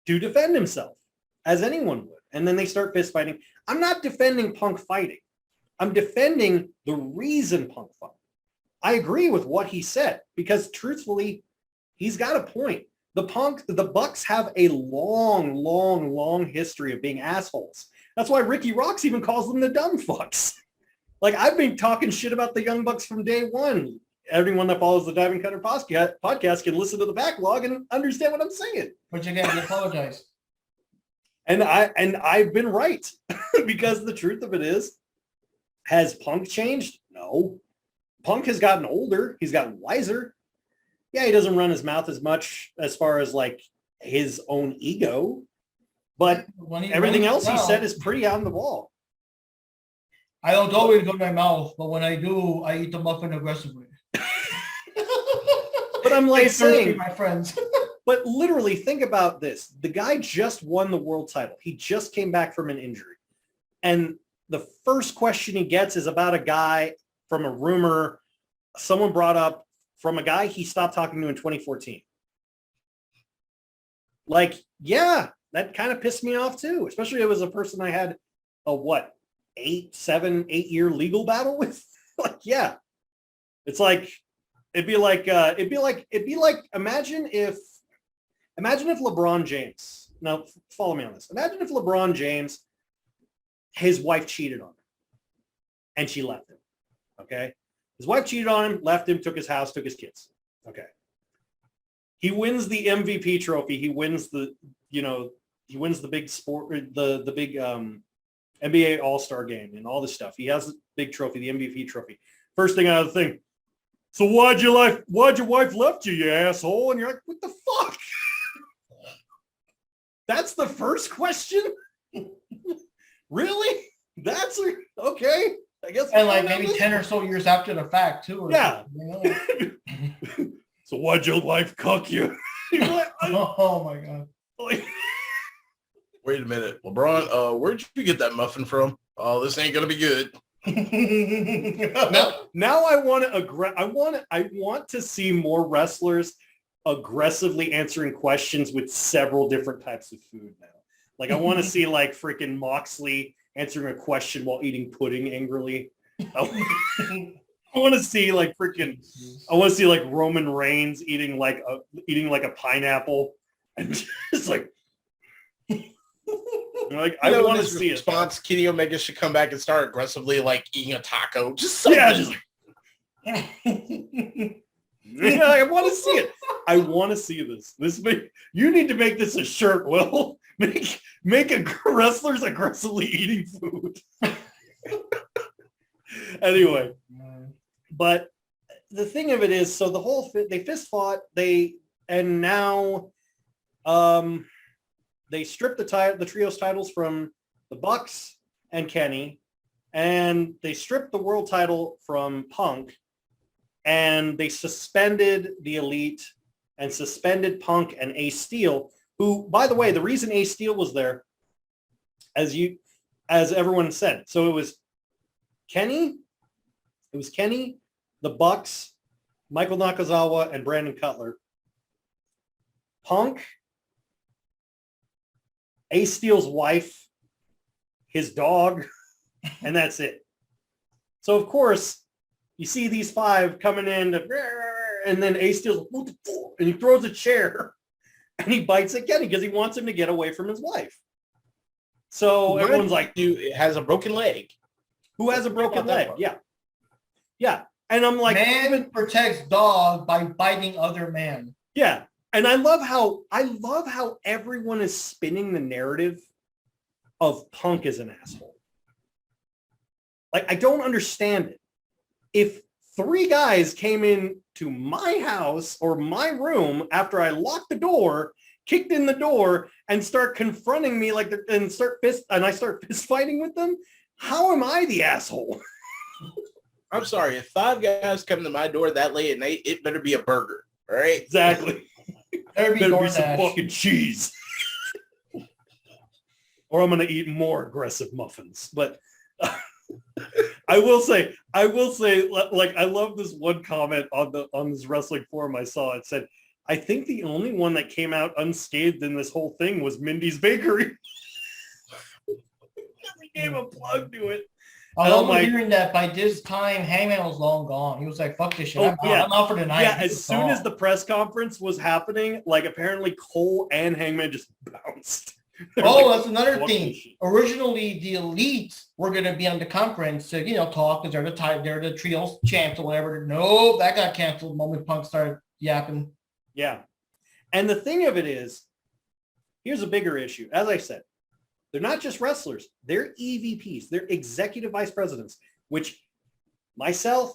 to defend himself, as anyone would. And then they start fist fighting. I'm not defending Punk fighting. I'm defending the reason Punk fought. I agree with what he said because truthfully, he's got a point. The Bucks have a long, long, long history of being assholes. That's why Ricky Rocks even calls them the dumb fucks. I've been talking shit about the Young Bucks from day one. Everyone that follows the Diving Cutter podcast can listen to the backlog and understand what I'm saying. But again, I apologize. And I've been right because the truth of it is, has Punk changed? No. Punk has gotten older. He's gotten wiser. Yeah, he doesn't run his mouth as much as far as his own ego, but everything else he said is pretty on the wall. I don't always go to my mouth, but when I do, I eat the muffin aggressively. But I'm saying, my friends. But literally think about this. The guy just won the world title. He just came back from an injury. And the first question he gets is about a guy from a rumor someone brought up from a guy he stopped talking to in 2014. Yeah, that kind of pissed me off too, especially it was a person I had a 8-year legal battle with. Yeah. It's it'd be like imagine if LeBron James, now follow me on this. Imagine if LeBron James, his wife cheated on him and she left him. Okay. His wife cheated on him, left him, took his house, took his kids. Okay. He wins the MVP trophy. He wins the big sport, the big NBA All-Star game and all this stuff. He has the big trophy, the MVP trophy. First thing out of the thing. So why'd your wife left you asshole? And you're like, what the fuck? That's the first question? Really? That's okay. I guess. And maybe 10 or so years after the fact too. Yeah. So why'd your wife cuck you? Oh my God. Wait a minute, LeBron, where'd you get that muffin from? Oh, this ain't gonna be good. Now I want to see more wrestlers aggressively answering questions with several different types of food now. I want to see freaking Moxley answering a question while eating pudding angrily. I want to see Roman Reigns eating a pineapple and just I want to see response. Kenny Omega should come back and start aggressively eating a taco. I want to see it. I want to see this. You need to make this a shirt, Will. Make wrestlers aggressively eating food. Anyway, but the thing of it is, so they fist fought. Now they stripped the trios titles from the Bucks and Kenny, and they stripped the world title from Punk, and they suspended the Elite and suspended Punk and Ace Steel, who, by the way, the reason Ace Steel was there, as everyone said, so it was Kenny, the Bucks, Michael Nakazawa, and Brandon Cutler. Punk, Ace Steel's wife, his dog, and that's it. So, of course, you see these five coming in, and then Ace Steel's, and he throws a chair, and he bites at Kenny because he wants him to get away from his wife. So everyone's like, "It has a broken leg." Who has a broken leg? Yeah. Yeah. And I'm like, man protects dog by biting other man. Yeah. And I love how everyone is spinning the narrative of Punk as an asshole. I don't understand it. If 3 guys came in to my house or my room after I locked the door, kicked in the door, and start confronting me and I start fist fighting with them. How am I the asshole? I'm sorry. If 5 guys come to my door that late at night, it better be a burger. All right. Exactly. Better be Better be some DoorDash. fucking cheese. Or I'm going to eat more aggressive muffins. But I will say, like, I love this one comment on this wrestling forum I saw. It said, I think the only one that came out unscathed in this whole thing was Mindy's Bakery. We gave a plug to it. I love hearing that by this time, Hangman was long gone. He was like, fuck this shit. I'm out for the night. Yeah, as soon as the press conference was happening, like, apparently Cole and Hangman just bounced. That's another thing. Originally, the Elites were going to be on the conference to, talk because they're the trios champs or whatever. Nope, that got canceled the moment Punk started yapping. Yeah. And the thing of it is, here's a bigger issue. As I said, they're not just wrestlers. They're EVPs. They're executive vice presidents, which myself,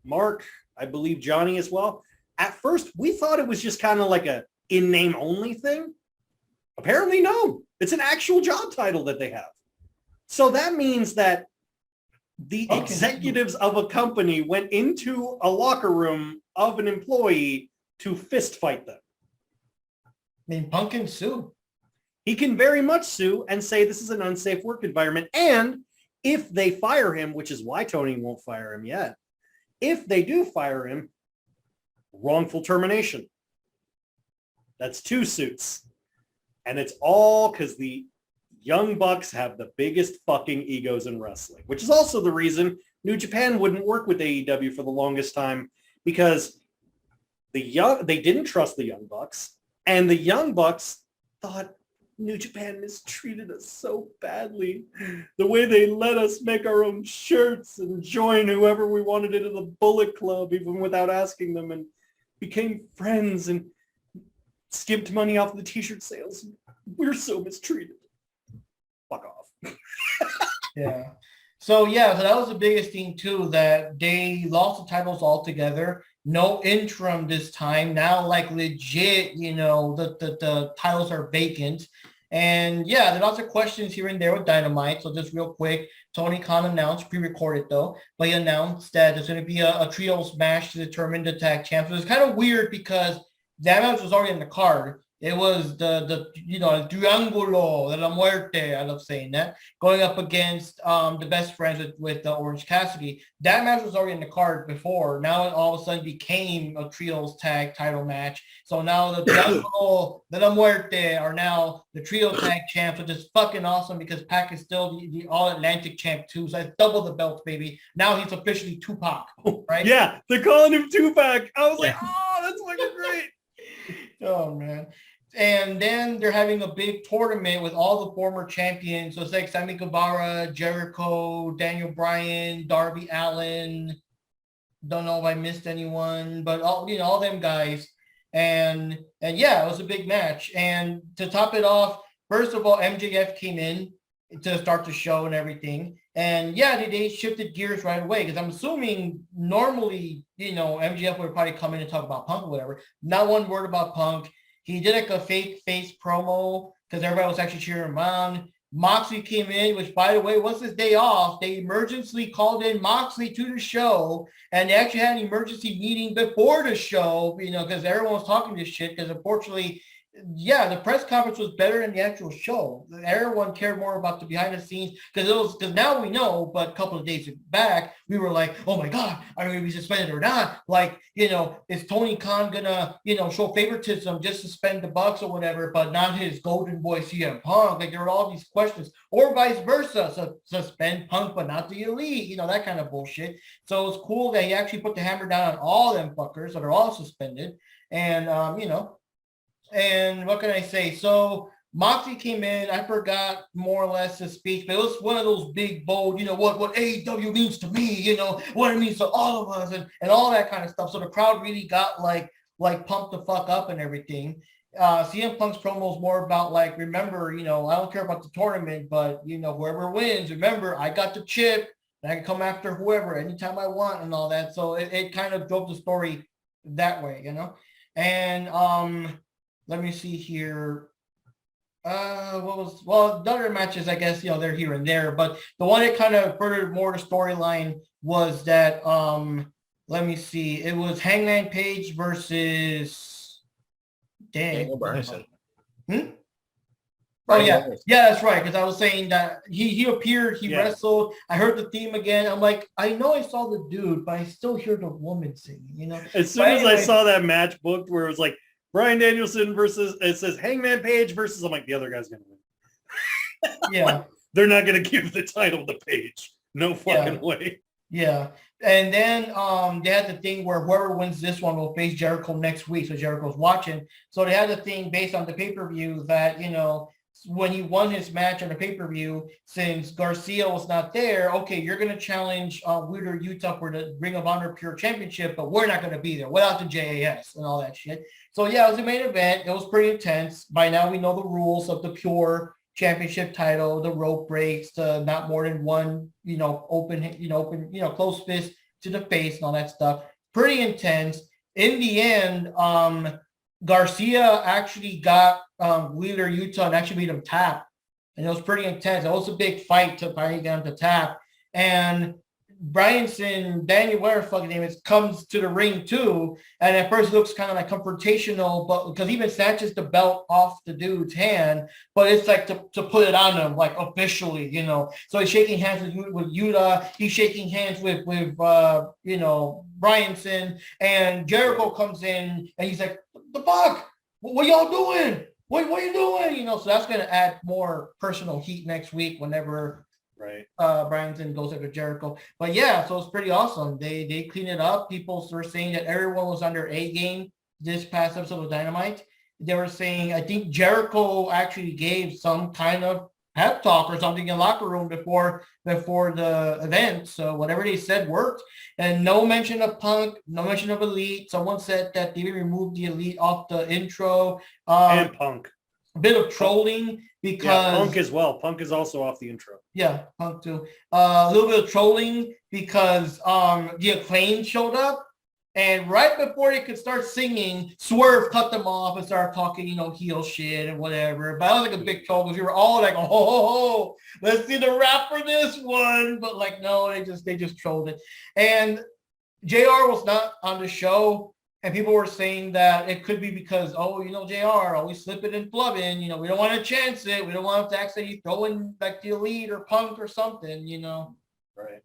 Mark, I believe Johnny as well. At first, we thought it was just kind of like a in-name only thing. Apparently, no. It's an actual job title that they have. So that means that the executives of a company went into a locker room of an employee to fist fight them. I mean, Punk can sue. He can very much sue and say this is an unsafe work environment. And if they fire him, which is why Tony won't fire him yet, if they do fire him, wrongful termination. That's 2 suits. And it's all because the Young Bucks have the biggest fucking egos in wrestling, which is also the reason New Japan wouldn't work with AEW for the longest time, because they didn't trust the Young Bucks, and the Young Bucks thought New Japan mistreated us so badly. The way they let us make our own shirts and join whoever we wanted into the Bullet Club, even without asking them, and became friends and skimped money off the t-shirt sales. We're so mistreated. Fuck off. Yeah. So that was the biggest thing too, that they lost the titles altogether. No interim this time. Now, like, legit, the titles are vacant. And there are lots of questions here and there with Dynamite. So just real quick, Tony Khan announced, pre-recorded though, but he announced that there's going to be a trios match to determine the tag champs. So it's kind of weird because that match was already in the card. It was the Triángulo de la Muerte, I love saying that, going up against the best friends with Orange Cassidy. That match was already in the card before. Now it all of a sudden became a trios tag title match. So now the Triángulo de la Muerte are now the trio tag champs, which is fucking awesome because Pac is still the All-Atlantic champ too. So it's double the belts, baby. Now he's officially Tupac, right? Yeah, they're calling him Tupac. I was like, oh, that's fucking great. Oh, man. And then they're having a big tournament with all the former champions. So it's like Sammy Guevara, Jericho, Daniel Bryan, Darby Allin. Don't know if I missed anyone, but all them guys. And it was a big match. And to top it off, first of all, MJF came in to start the show and everything. And they shifted gears right away, because I'm assuming normally, MJF would probably come in and talk about Punk or whatever. Not one word about Punk. He did like a fake face promo because everybody was actually cheering him on. Moxley came in, which, by the way, was his day off. They emergency called in Moxley to the show, and they actually had an emergency meeting before the show, because everyone was talking this shit, because unfortunately, the press conference was better than the actual show. Everyone cared more about the behind the scenes, because now we know, but a couple of days back, we were like, oh my God, are we going to be suspended or not? Like, is Tony Khan going to, show favoritism, just suspend the Bucks or whatever, but not his golden boy CM Punk? Like, there were all these questions, or vice versa, suspend Punk, but not the Elite, that kind of bullshit. So it's cool that he actually put the hammer down on all them fuckers, so they're all suspended. And, and what can I say? So Moxley came in. I forgot more or less his speech, but it was one of those big, bold, what AEW means to me, what it means to all of us, and all that kind of stuff. So the crowd really got like pumped the fuck up and everything. CM Punk's promo is more about like, remember, I don't care about the tournament, but whoever wins, remember, I got the chip. and I can come after whoever anytime I want and all that. So it kind of drove the story that way, you know. And let me see here. The other matches, I guess, they're here and there, but the one that kind of furthered more the storyline was that let me see, it was Hangman Page versus Daniel Bryan. Oh yeah, that's right. Because I was saying that he appeared, he wrestled. I heard the theme again. I'm like, I know I saw the dude, but I still hear the woman singing. You know. As soon as I saw that match booked, where it was like Bryan Danielson versus, it says Hangman Page versus, I'm like, the other guy's gonna win. Yeah. They're not gonna give the title to Page. No fucking way. Yeah. And then they had the thing where whoever wins this one will face Jericho next week. So Jericho's watching. So they had the thing based on the pay-per-view that, when he won his match on the pay-per-view, since Garcia was not there, okay, you're going to challenge Wheeler Yuta for the Ring of Honor Pure Championship, but we're not going to be there without the JAS and all that shit. So yeah, it was a main event. It was pretty intense. By now we know the rules of the Pure Championship title, the rope breaks, the not more than one, close fist to the face and all that stuff. Pretty intense. In the end, Garcia actually got Wheeler Yuta and actually made him tap. And it was pretty intense. It was a big fight to finally get him to tap. And Daniel, whatever fucking name is, comes to the ring too. And at first it looks kind of like confrontational, but because he even snatches the belt off the dude's hand, but it's like to put it on him, like officially, So he's shaking hands with Yuta. He's shaking hands with Bryanson. And Jericho comes in and he's like, the fuck? What y'all doing? What are you doing? So that's going to add more personal heat next week whenever Bryanson goes after Jericho. But yeah, so it's pretty awesome. They clean it up. People were saying that everyone was on their A game this past episode of Dynamite. They were saying, I think Jericho actually gave some kind of pep talk or something in the locker room before the event. So whatever they said worked. And no mention of Punk, no mention of Elite. Someone said that they removed the Elite off the intro. And Punk. A bit of trolling because Punk as well. Punk is also off the intro. Yeah, Punk too. A little bit of trolling because the Acclaim showed up, and right before they could start singing, Swerve cut them off and started talking, heel shit and whatever. But that was like a big troll because we were all like, oh, let's see the rap for this one. But like, no, they just trolled it. And JR was not on the show. And people were saying that it could be because, JR always slipping and flubbing. We don't want to chance it. We don't want to actually throw in like the Elite or Punk or something, Right.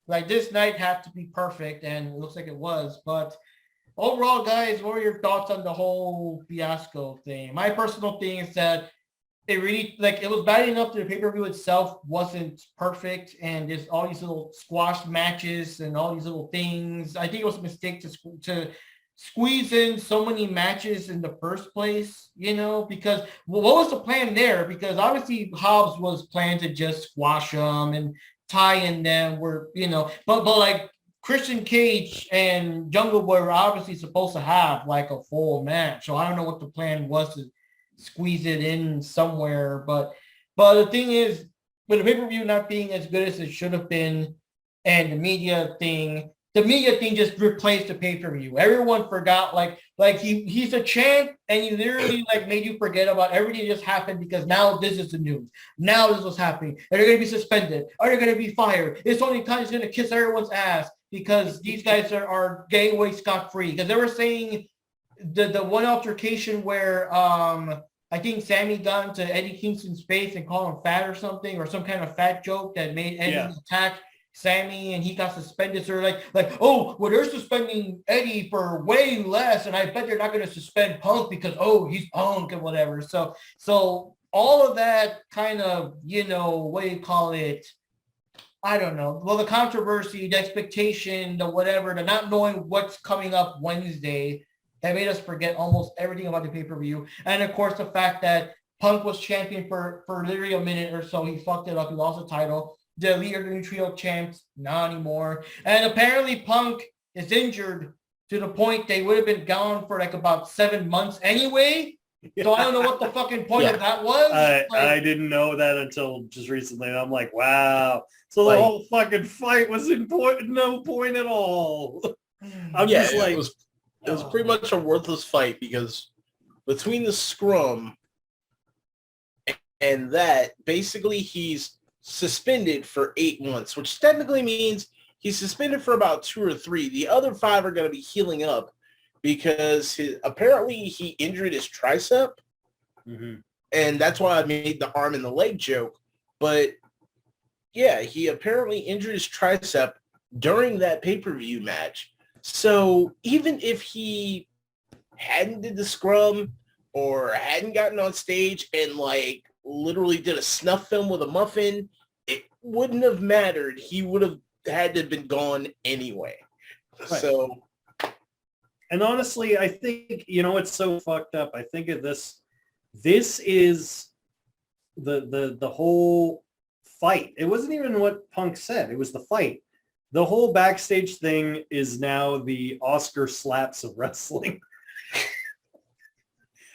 Like this night had to be perfect, and it looks like it was. But overall, guys, what are your thoughts on the whole fiasco thing? My personal thing is that it really, it was bad enough that the pay-per-view itself wasn't perfect, and there's all these little squash matches and all these little things. I think it was a mistake to squeeze in so many matches in the first place, because what was the plan there? Because obviously Hobbs was planned to just squash them and tie in them were, but like Christian Cage and Jungle Boy were obviously supposed to have like a full match. So I don't know what the plan was to squeeze it in somewhere. But the thing is, with the pay-per-view not being as good as it should have been, and the media thing just replaced the pay-per-view. Everyone forgot, he's a champ, and he literally made you forget about everything that just happened because now this is the news. Now this is what's happening. Are they going to be suspended? Are they going to be fired? It's only time he's going to kiss everyone's ass because these guys are getting away scot-free. Because they were saying the one altercation where I think Sammy got into Eddie Kingston's face and called him fat or something, or some kind of fat joke that made Eddie attack Sammy, and he got suspended. So they're they're suspending Eddie for way less, and I bet they're not going to suspend Punk because he's Punk and whatever. So all of that kind of, what do you call it? I don't know. Well, the controversy, the expectation, the whatever, the not knowing what's coming up Wednesday, that made us forget almost everything about the pay-per-view. And of course, the fact that Punk was champion for literally a minute or so, he fucked it up. He lost the title. The Elite are the new trio champs, not anymore. And apparently Punk is injured to the point they would have been gone for about 7 months anyway. So I don't know what the fucking point of that was. I didn't know that until just recently. I'm like, wow, So the Like- whole fucking fight was no point at all. I'm Yeah, just like, it was pretty much a worthless fight because between the scrum and that, basically he's suspended for 8 months, which technically means he's suspended for about 2 or 3. The other 5 are going to be healing up because apparently he injured his tricep, and that's why I made the arm and the leg joke. But yeah, he apparently injured his tricep during that pay-per-view match. So even if he hadn't did the scrum or hadn't gotten on stage and like literally did a snuff film with a muffin, it wouldn't have mattered. He would have had to have been gone anyway. Right. So, and honestly, I think, it's so fucked up. I think of this. This is the whole fight. It wasn't even what Punk said. It was the fight. The whole backstage thing is now the Oscar slaps of wrestling.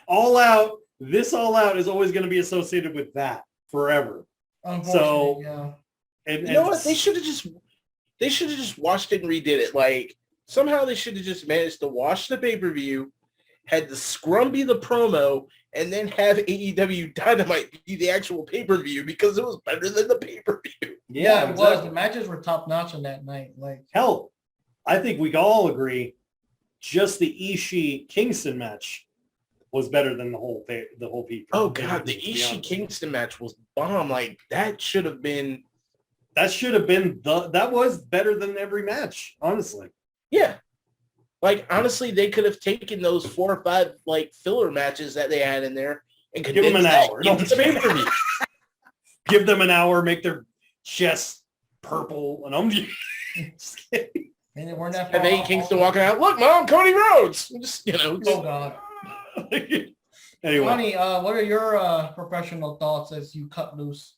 All Out, this All Out is always going to be associated with that forever. Unfortunately, yeah. And you know what? They should have just watched it and redid it. Like somehow they should have just managed to watch the pay-per-view, had the scrum be the promo, and then have AEW Dynamite be the actual pay-per-view because it was better than the pay-per-view. Yeah, it was. The matches were top notch on that night. Like, hell, I think we can all agree just the Ishii Kingston match was better than the whole pay-per-view. Oh god, the Ishii Kingston match was bomb. Like that was better than every match, honestly. Yeah. Like honestly, they could have taken those 4 or 5 like filler matches that they had in there and give them an hour. Into the pay-per-view. Give them an hour, make their chest purple, and I'm just kidding. and they weren't that And far then off. Kingston walking out, look, Mom, Cody Rhodes. Just Oh God. Anyway, Johnny, what are your professional thoughts as you cut loose?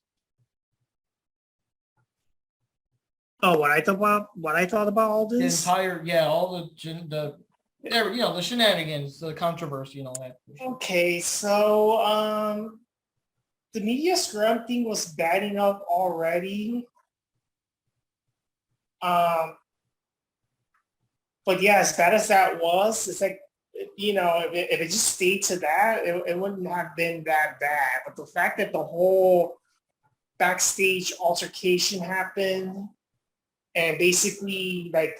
Oh, what I thought about all The this? entire, all the shenanigans, the controversy, and all that. Okay, so the media scrum thing was bad enough already. But yeah, as bad as that was, it's like, if it just stayed to that, it wouldn't have been that bad. But the fact that the whole backstage altercation happened and basically like,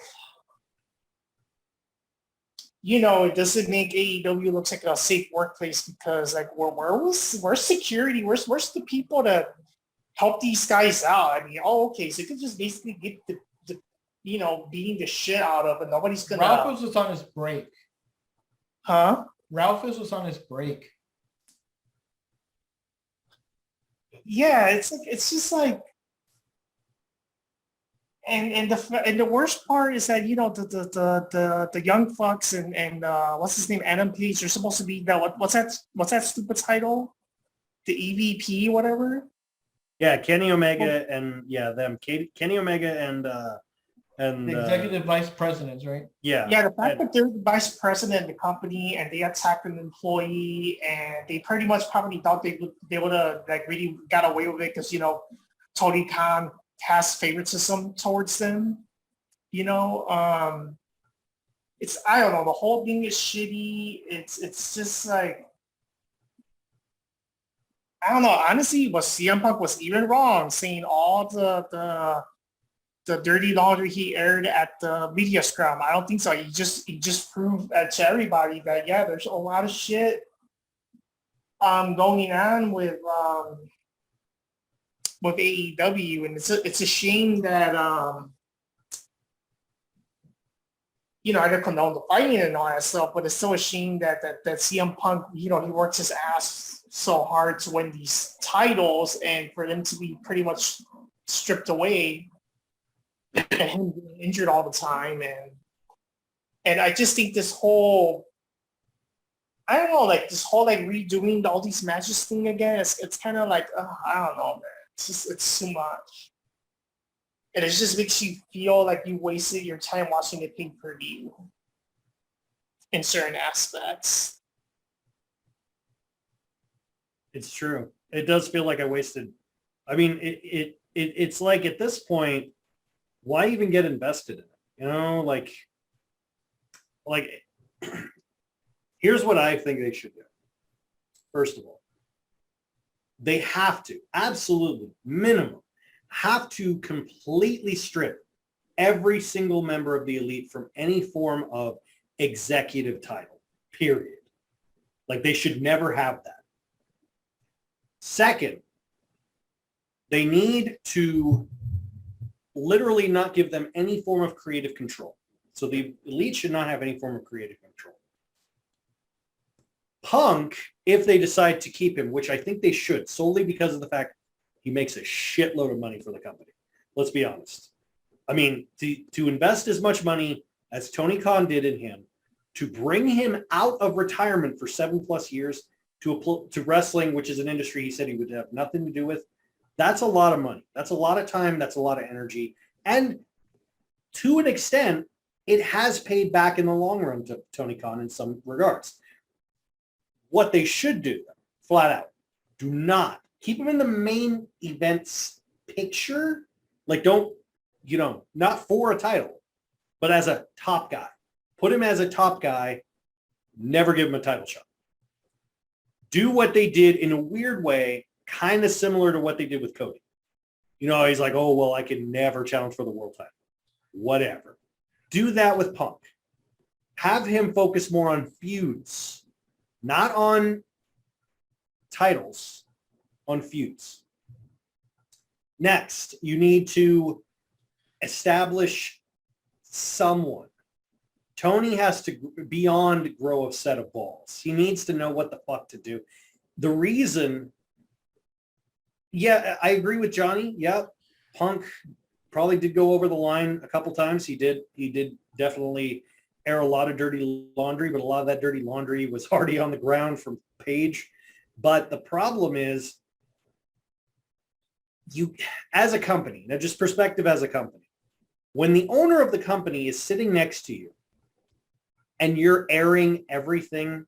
it doesn't make AEW looks like a safe workplace because like where's security? Where's the people to help these guys out? I mean, okay, so you could just basically get the beating the shit out of it. Nobody's gonna. Ralphus was on his break. Huh? Ralphus was on his break. Yeah, it's just like, and the worst part is that the young fucks and what's his name, Adam Page, they're supposed to be what's that stupid title, the EVP whatever. yeah, Kenny Omega and Kenny Omega and The executive vice presidents, right? yeah, Yeah, the fact that they're the vice president of the company and they attacked an employee and they pretty much probably thought they would have like really got away with it because Tony Khan has favoritism towards them. It's I don't know, the whole thing is shitty. It's just like, I don't know. Honestly, what CM Punk was even wrong saying all the dirty laundry he aired at the media scrum. I don't think so. He just proved to everybody that there's a lot of shit going on with AEW, and it's a shame that I don't condone the fighting and all that stuff, but it's so a shame that CM Punk, he works his ass so hard to win these titles, and for them to be pretty much stripped away and him being injured all the time, and I just think this whole, I don't know, like this whole like redoing all these matches thing again, it's kind of like I don't know, man. It's too much, and it just makes you feel like you wasted your time watching a pay-per-view in certain aspects. it's true. It does feel like I wasted. I mean, it it's like at this point, why even get invested in it? You know, like here's what I think they should do. First of all, they have to, absolutely, minimum, have to completely strip every single member of the elite from any form of executive title, period. Like they should never have that. Second, they need to literally not give them any form of creative control. So the elite should not have any form of creative control. Punk, if they decide to keep him, which I think they should, solely because of the fact he makes a shitload of money for the company. Let's be honest. I mean, to invest as much money as Tony Khan did in him, to bring him out of retirement for 7+ years to wrestling, which is an industry he said he would have nothing to do with, that's a lot of money. That's a lot of time. That's a lot of energy. And to an extent, it has paid back in the long run to Tony Khan in some regards. What they should do, flat out, do not keep him in the main events picture. Like don't, not for a title, but as a top guy. Put him as a top guy, never give him a title shot. Do what they did in a weird way, kind of similar to what they did with Cody. He's like, oh, well, I can never challenge for the world title. Whatever. Do that with Punk. Have him focus more on feuds, not on titles, on feuds. Next, you need to establish someone. Tony has to beyond grow a set of balls. He needs to know what the fuck to do. The reason, I agree with Johnny. Yeah, Punk probably did go over the line a couple times. He did definitely air a lot of dirty laundry, but a lot of that dirty laundry was already on the ground from Paige. But the problem is, you, as a company, now just perspective as a company, when the owner of the company is sitting next to you and you're airing everything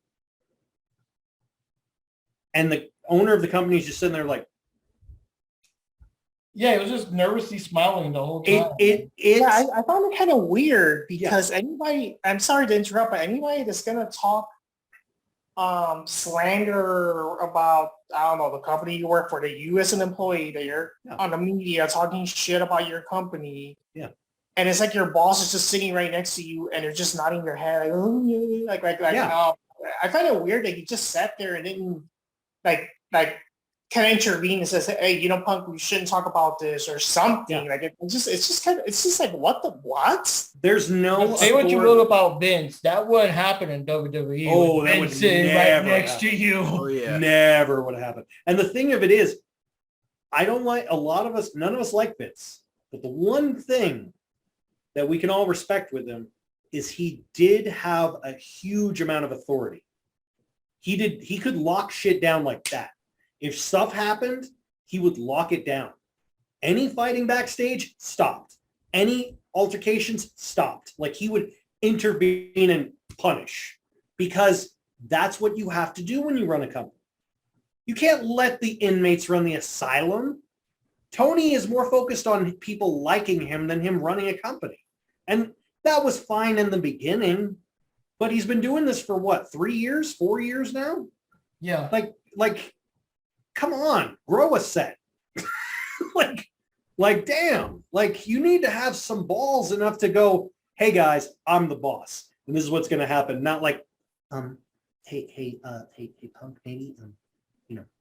and the owner of the company is just sitting there like, yeah, he was just nervously smiling the whole time. I found it kind of weird because anybody, I'm sorry to interrupt, but anybody that's going to talk slander about, I don't know, the company you work for, that you as an employee, that you're on the media talking shit about your company. Yeah. And it's like your boss is just sitting right next to you and they're just nodding their head like, I find it weird that you just sat there and didn't like kind of intervene and says, hey, Punk, we shouldn't talk about this or something. Yeah. Like it's just like, what? There's no say what you will about Vince. That wouldn't happen in WWE. Oh, that would sitting right next to you. Oh yeah. Never would happen. And the thing of it is, I don't like, a lot of us, none of us like Vince. But the one thing that we can all respect with him is he did have a huge amount of authority. He could lock shit down like that. If stuff happened, he would lock it down. Any fighting backstage stopped. Any altercations stopped. Like he would intervene and punish because that's what you have to do when you run a company. You can't let the inmates run the asylum. Tony is more focused on people liking him than him running a company. And that was fine in the beginning, but he's been doing this for what, 3 years, 4 years now? Yeah. Like, come on, grow a set. like, damn, like you need to have some balls enough to go, hey guys, I'm the boss. And this is what's going to happen. Not like, hey, Punk, maybe,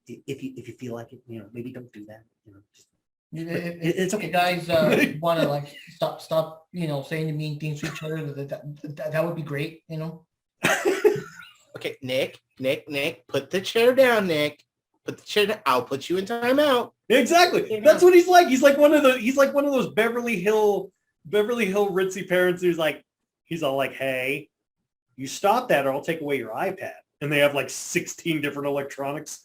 if you feel like it, maybe don't do that. It's okay. You guys want to like stop, saying mean things to each other. That would be great, Okay, Nick, put the chair down, Nick. Put the chair down. I'll put you in timeout. Exactly. That's what he's like. He's like one of those Beverly Hill ritzy parents he's all like, hey, you stop that or I'll take away your iPad. And they have like 16 different electronics.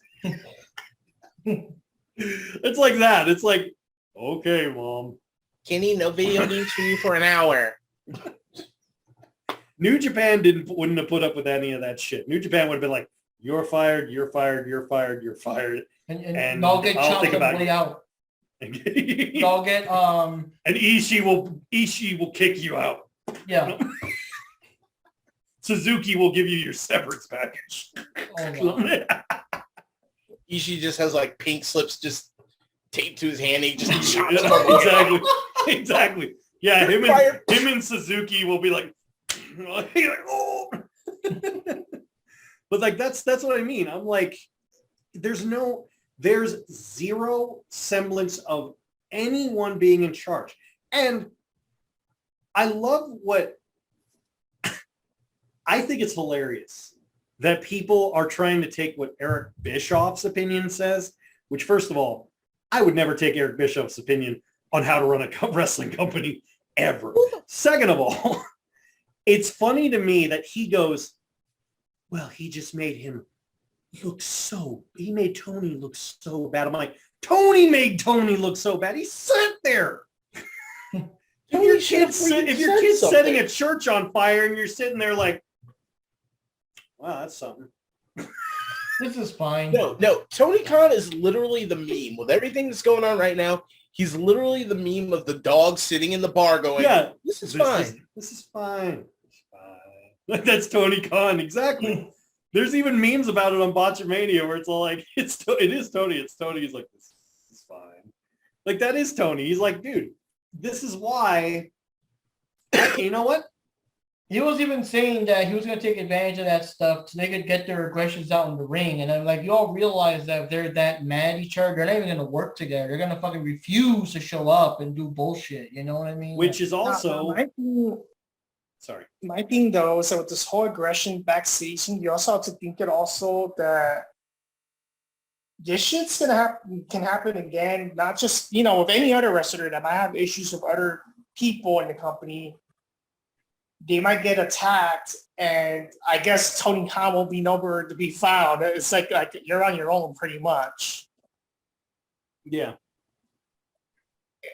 It's like that. It's like, okay, Mom. Kenny, no video games for you for an hour. New Japan wouldn't have put up with any of that shit. New Japan would have been like, you're fired, you're fired, you're fired, you're fired. And I'll get chopped on the way out. Y'all get and Ishii will kick you out. yeah. Suzuki will give you your severance package. Oh, wow. Ishii just has like pink slips just taped to his hand. He just chops them up. Exactly. Yeah, him and Suzuki will be like, oh. But like that's what I mean. I'm like, there's zero semblance of anyone being in charge. And I love what I think it's hilarious that people are trying to take what Eric Bischoff's opinion says, which first of all, I would never take Eric Bischoff's opinion on how to run a wrestling company ever. Second of all, it's funny to me that he goes, well, he just made him he made Tony look so bad. I'm like, Tony made Tony look so bad. He sat there. If your kid's setting a church on fire and you're sitting there like, wow, that's something. This is fine. No. Tony Khan is literally the meme with everything that's going on right now. He's literally the meme of the dog sitting in the bar going, yeah, this is fine. This is fine. It's fine. That's Tony Khan. Exactly. There's even memes about it on Botchamania where it's all like, it is Tony. It's Tony. He's like, this is fine. Like, that is Tony. He's like, dude, this is why, you know what? He was even saying that he was going to take advantage of that stuff so they could get their aggressions out in the ring. And I'm like, you all realize that if they're that mad at each other, they're not even going to work together. They're going to fucking refuse to show up and do bullshit. You know what I mean? Which is also... Sorry. My thing, though, is that with this whole aggression backstage, you also have to think it also that this shit's can happen again, not just, with any other wrestler that might have issues with other people in the company. They might get attacked, and I guess Tony Khan will be nowhere to be found. It's like you're on your own pretty much. Yeah.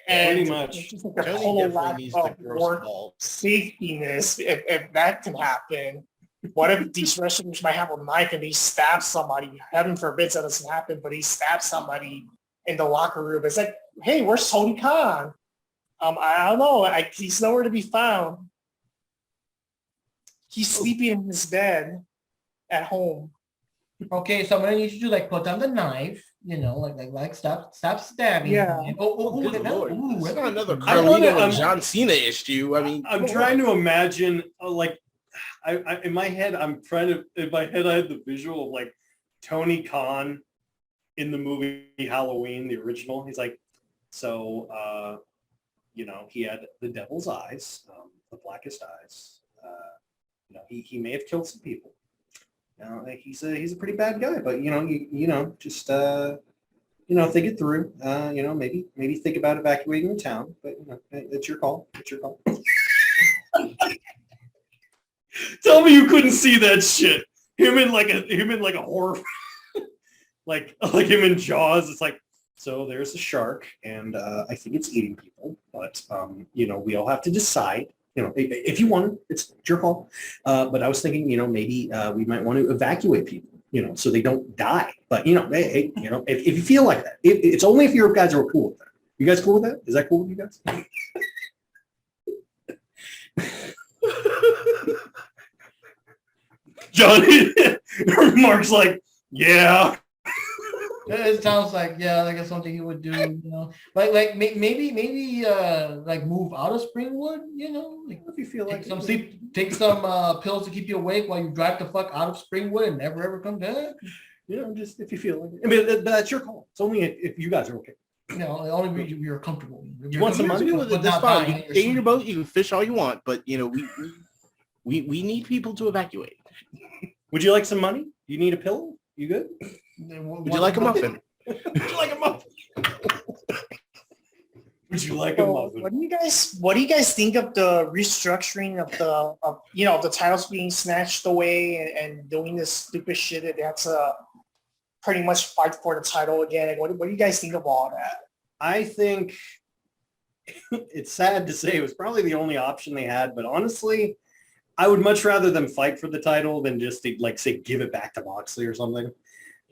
And pretty much. It's just like a whole lot of work safetyness if that can happen. What if these wrestlers might have a knife and they stab somebody? Heaven forbids that doesn't happen, but he stabs somebody in the locker room. It's like, hey, where's Tony Khan? I don't know. He's nowhere to be found. He's sleeping in his bed at home. Okay, so I'm gonna need you to put down the knife, stop stabbing. Yeah. Good Lord. It's not another Carlito and John Cena issue. I mean, I'm trying to imagine, I in my head, I had the visual of Tony Khan in the movie Halloween, the original. He's like, so, he had the devil's eyes, the blackest eyes. He may have killed some people. He's a pretty bad guy, but just think it through. Maybe think about evacuating the town, but it's your call. It's your call. Tell me you couldn't see that shit. Him in a horror, like him in Jaws. It's like, so there's a shark, and I think it's eating people, but we all have to decide. If you want, it's your call. But I was thinking, maybe we might want to evacuate people, so they don't die. But hey, if you feel like that, it's only if your guys are cool with that. You guys cool with that? Is that cool with you guys? Johnny, Mark's like, yeah. It sounds like it's something he would do, maybe move out of Springwood, if you feel like take some pills to keep you awake while you drive the fuck out of Springwood and never ever come back. Just if you feel like it. I mean, that's your call. It's only if you guys are okay. Only if you're comfortable. You want some money with it? That's fine. You can stay in your boat. You can fish all you want, but we need people to evacuate. Would you like some money? You need a pillow? You good? Would you like a muffin? Would you like a muffin? Would you like a muffin? What do you guys think of the restructuring of the titles being snatched away and doing this stupid shit that they have to pretty much fight for the title again? What do you guys think of all that? I think it's sad to say it was probably the only option they had, but honestly, I would much rather them fight for the title than just say give it back to Moxley or something.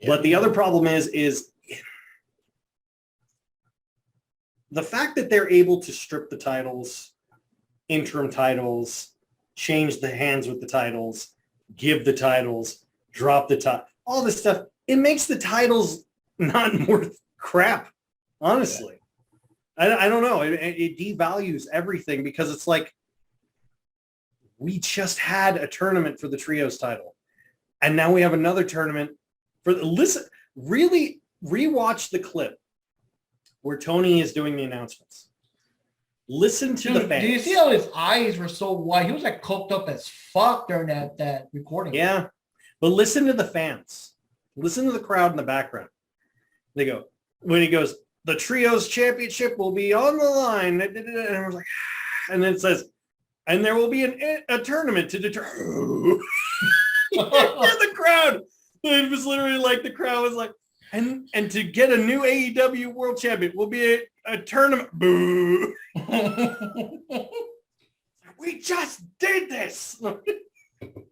Yeah. But the other problem is the fact that they're able to strip the titles, interim titles, change the hands with the titles, give the titles, drop the title, all this stuff, it makes the titles not worth crap, honestly. I don't know. It devalues everything because it's like we just had a tournament for the trios title. And now we have another tournament for the listen. Really rewatch the clip where Tony is doing the announcements. Listen to the fans. Do you see how his eyes were so wide? He was like coked up as fuck during that recording. Yeah. But listen to the fans. Listen to the crowd in the background. They go, when he goes, the trios championship will be on the line. And I was like, and then it says, and there will be a tournament to determine. The crowd. It was literally like the crowd was like, and to get a new AEW world champion will be a tournament. Boo. We just did this.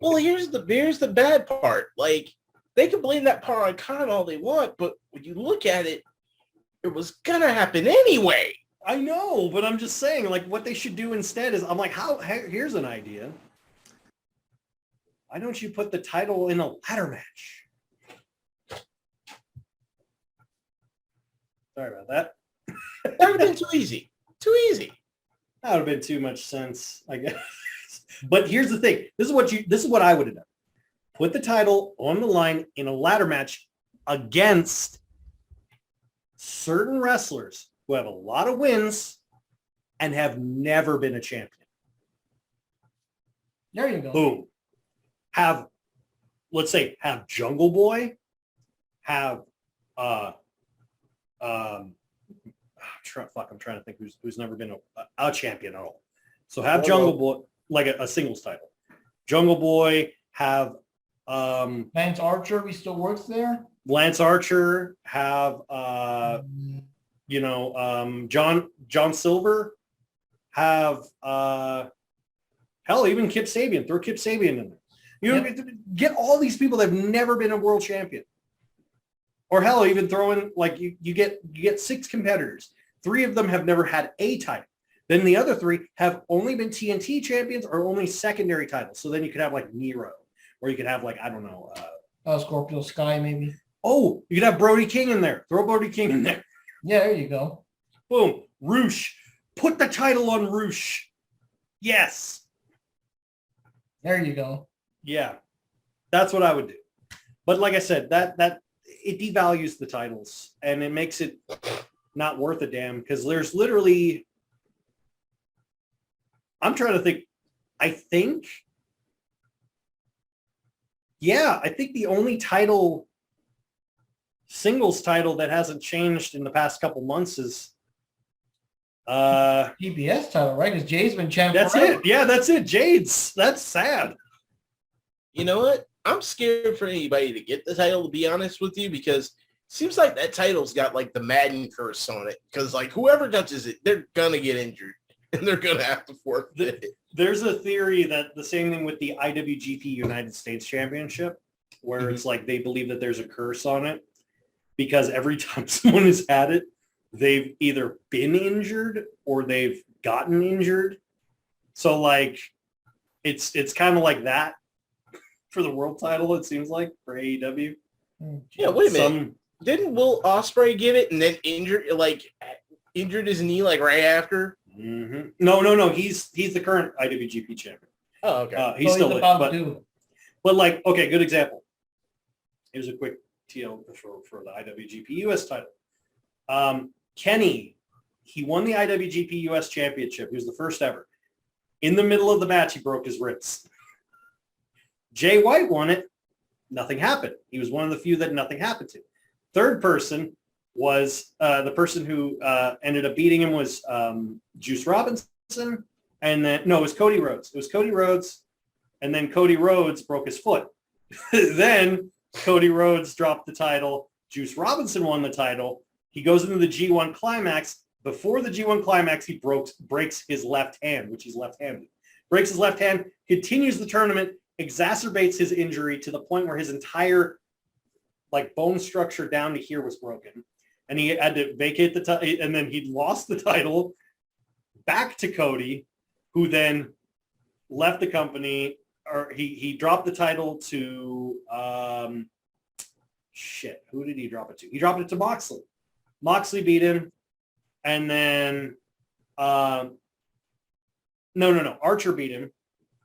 Well, here's the bad part. Like, they can blame that part on Khan all they want, but when you look at it, it was gonna happen anyway. I know, but I'm just saying, like, what they should do instead is, I'm like, here's an idea. Why don't you put the title in a ladder match? Sorry about that. That would have been too easy. Too easy. That would have been too much sense, I guess. But here's the thing. This is what I would have done. Put the title on the line in a ladder match against certain wrestlers who have a lot of wins and have never been a champion. There you go. Boom. Let's say, have Jungle Boy, have I'm trying to think who's never been a champion at all. So have Jungle Boy, like a singles title. Jungle Boy, have Lance Archer, he still works there. Lance Archer, have John Silver, have hell, even Kip Sabian. Throw Kip Sabian in there. Get all these people that have never been a world champion. Or hell, even throw in, like, you get 6 competitors. 3 of them have never had a title. Then the other 3 have only been TNT champions or only secondary titles. So then you could have like Miro, or you could have like, I don't know. Scorpio Sky, maybe. Oh, you could have Brody King in there. Throw Brody King in there. Yeah, there you go. Boom. Roosh. Put the title on Roosh. Yes. There you go. Yeah. That's what I would do. But like I said, that it devalues the titles and it makes it not worth a damn because there's literally, I'm trying to think, I think the only singles title that hasn't changed in the past couple months is TBS title, right? Because Jay's been champion. That's it. Yeah, that's it. Jade's. That's sad. You know what? I'm scared for anybody to get the title, to be honest with you, because it seems like that title's got like the Madden curse on it. Because like whoever touches it, they're gonna get injured and they're gonna have to forfeit it. There's a theory that the same thing with the IWGP United States Championship, where it's like they believe that there's a curse on it because every time someone has had it, they've either been injured or they've gotten injured. So like it's kind of like that for the world title, it seems like, for AEW. Yeah, wait a minute. Didn't Will Ospreay get it and then injured his knee like right after? Mm-hmm. No. He's the current IWGP champion. Oh, okay. He's still about to do. But like, okay, good example. Here's a quick TL for the IWGP US title. Kenny, he won the IWGP US Championship. He was the first ever. In the middle of the match, he broke his ribs. Jay White won it. Nothing happened. He was one of the few that nothing happened to. Third person was the person who ended up beating him was Juice Robinson. And then, no, it was Cody Rhodes. It was Cody Rhodes. And then Cody Rhodes broke his foot. Then Cody Rhodes dropped the title. Juice Robinson won the title. He goes into the G1 climax. Before the G1 climax, he breaks his left hand, which he's left-handed. Breaks his left hand, continues the tournament, exacerbates his injury to the point where his entire like bone structure down to here was broken. and he had to vacate the title, and then he lost the title back to Cody, who then left the company, or he dropped the title to who did he drop it to? He dropped it to Moxley. Moxley beat him, and then no, Archer beat him.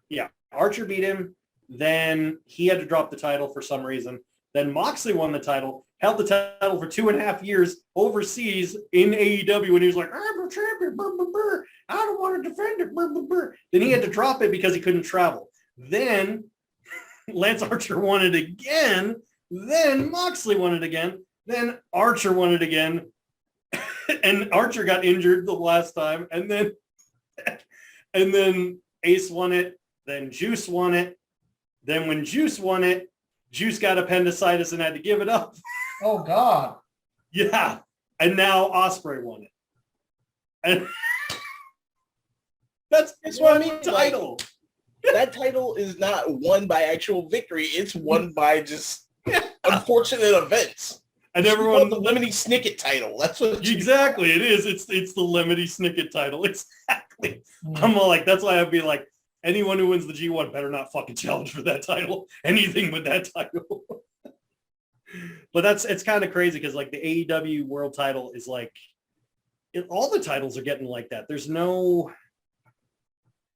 Yeah, Archer beat him. Then he had to drop the title for some reason. Then Moxley won the title, held the title for 2.5 years overseas in AEW, and he was like, I'm a champion, brr, brr, brr. I don't want to defend it. Brr, brr, brr. Then he had to drop it because he couldn't travel. Then Lance Archer won it again. Then Moxley won it again. Then Archer won it again. And Archer got injured the last time. And then Ace won it. Then Juice won it. Then when Juice won it, Juice got appendicitis and had to give it up. Oh, God. Yeah. And now Ospreay won it. And that's what I mean. Title. That title is not won by actual victory. It's won by just unfortunate events. And everyone, the Lemony Snicket title. That's what exactly it is. It's the Lemony Snicket title. Exactly. I'm all like, that's why I'd be like, anyone who wins the G1 better not fucking challenge for that title. Anything with that title. But it's kind of crazy because like the AEW world title is like, all the titles are getting like that. There's no,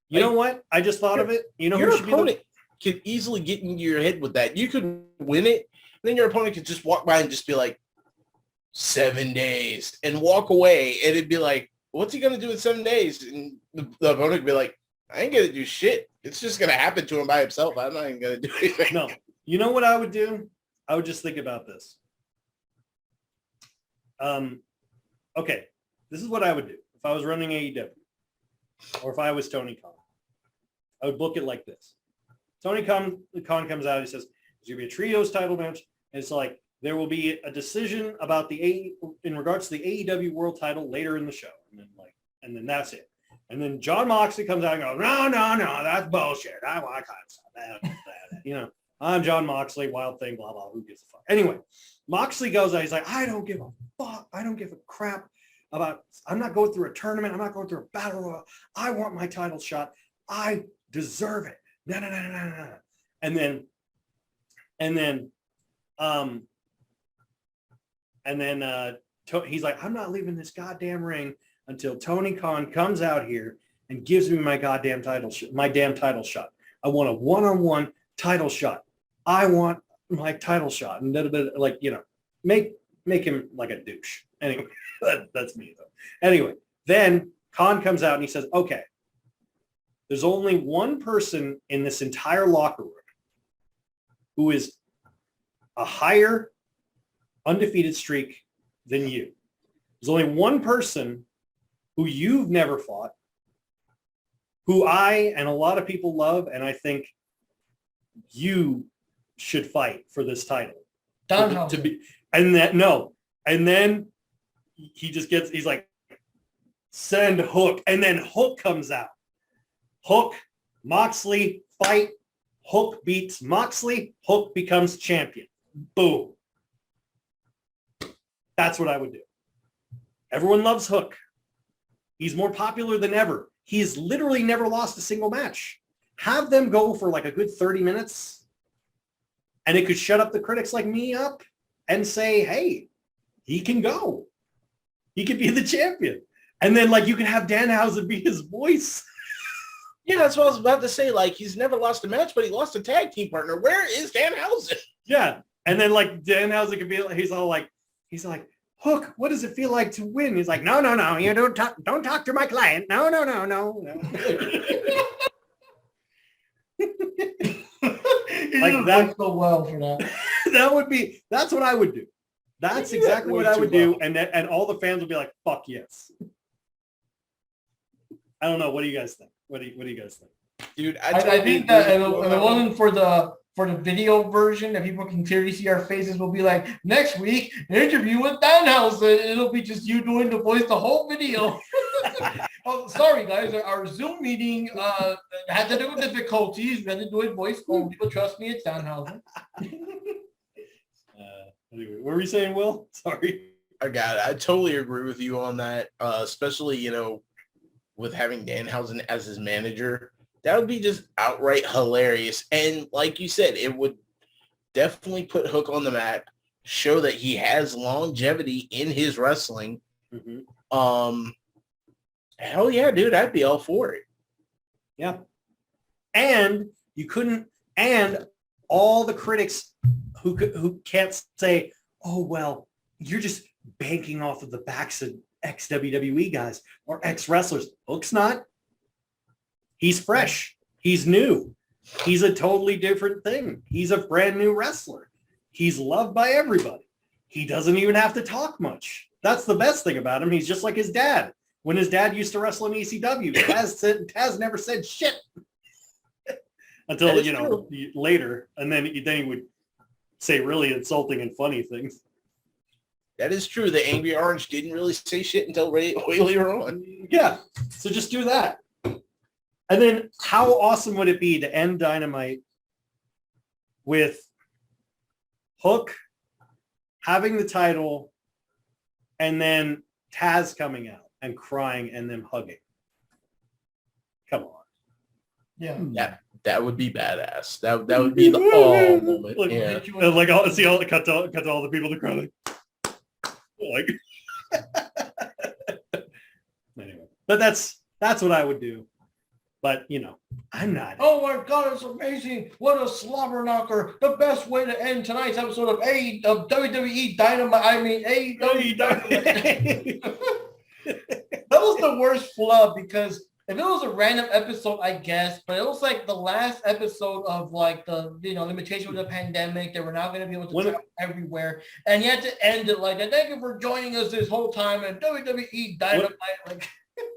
you know what? I just thought of it. You know, your who should opponent could easily get into your head with that. You could win it, and then your opponent could just walk by and just be like, 7 days, and walk away, and it'd be like, what's he gonna do in 7 days? And the opponent would be like, I ain't gonna do shit. It's just gonna happen to him by himself. I'm not even gonna do anything. No. You know what I would do? I would just think about this. Okay, this is what I would do if I was running AEW, or if I was Tony Khan. I would book it like this. Tony Khan comes out. He says, "There's gonna be a trios title match." And it's like there will be a decision about in regards to the AEW World Title later in the show, and then that's it. And then John Moxley comes out and goes, no, that's bullshit. I can't stop that. You know, I'm John Moxley, Wild Thing, blah, blah, who gives a fuck? Anyway, Moxley goes out. He's like, I don't give a fuck. I don't give a crap about, I'm not going through a tournament. I'm not going through a battle royal. I want my title shot. I deserve it. No. And then he's like, I'm not leaving this goddamn ring until Tony Khan comes out here and gives me my goddamn title, my damn title shot. I want a one-on-one title shot. I want my title shot. And like, you know, make him like a douche. Anyway, that's me though. Anyway, then Khan comes out and he says, okay, there's only one person in this entire locker room who is a higher undefeated streak than you. There's only one person who you've never fought, who I and a lot of people love, and I think you should fight for this title. And then he's like, send Hook, and then Hook comes out. Hook, Moxley, fight. Hook beats Moxley. Hook becomes champion. Boom. That's what I would do. Everyone loves Hook. He's more popular than ever. He's literally never lost a single match. Have them go for like a good 30 minutes, and it could shut up the critics like me up and say, hey, he can go. He could be the champion. And then like you can have Danhausen be his voice. Yeah, that's what I was about to say. Like, he's never lost a match, but he lost a tag team partner. Where is Danhausen? Yeah. And then like Danhausen could be, he's like, Hook, what does it feel like to win? He's like, no. You don't talk to my client. No. Like that go well for that. That's what I would do. That's exactly what I would do. And all the fans would be like, fuck yes. I don't know. What do you guys think? What do you guys think? Dude, I think that if it wasn't for the video version that people can clearly see our faces, will be like, next week, an interview with Danhausen. It'll be just you doing the voice the whole video. Oh, sorry, guys. Our Zoom meeting had to do with difficulties. We had to do it voice only, but trust me, it's Danhausen. Anyway, what were you saying, Will? Sorry. I got it. I totally agree with you on that, especially, with having Danhausen as his manager. That would be just outright hilarious. And like you said, it would definitely put Hook on the map, show that he has longevity in his wrestling. Mm-hmm. Hell yeah, dude, I'd be all for it. Yeah. And you couldn't, and all the critics who can't say, oh, well, you're just banking off of the backs of ex-WWE guys or ex-wrestlers. Hook's not. He's fresh. He's new. He's a totally different thing. He's a brand new wrestler. He's loved by everybody. He doesn't even have to talk much. That's the best thing about him. He's just like his dad. When his dad used to wrestle in ECW, Taz never said shit until, later. And then he would say really insulting and funny things. That is true. The Angry Orange didn't really say shit until way later on. Yeah. So just do that. And then how awesome would it be to end Dynamite with Hook having the title and then Taz coming out and crying and them hugging? Come on. Yeah. That would be badass. That would be the all moment. Like, yeah. Like see all cut to all the people to cry. Like anyway. But that's what I would do. But I'm not. Oh my God, it's amazing. What a slobber knocker. The best way to end tonight's episode of WWE Dynamite. I mean, AEW Dynamite. That was the worst flub because if it was a random episode, I guess, but it was like the last episode of like the, limitation with the pandemic. They were not going to be able to travel everywhere. And you had to end it like that. Thank you for joining us this whole time and WWE Dynamite.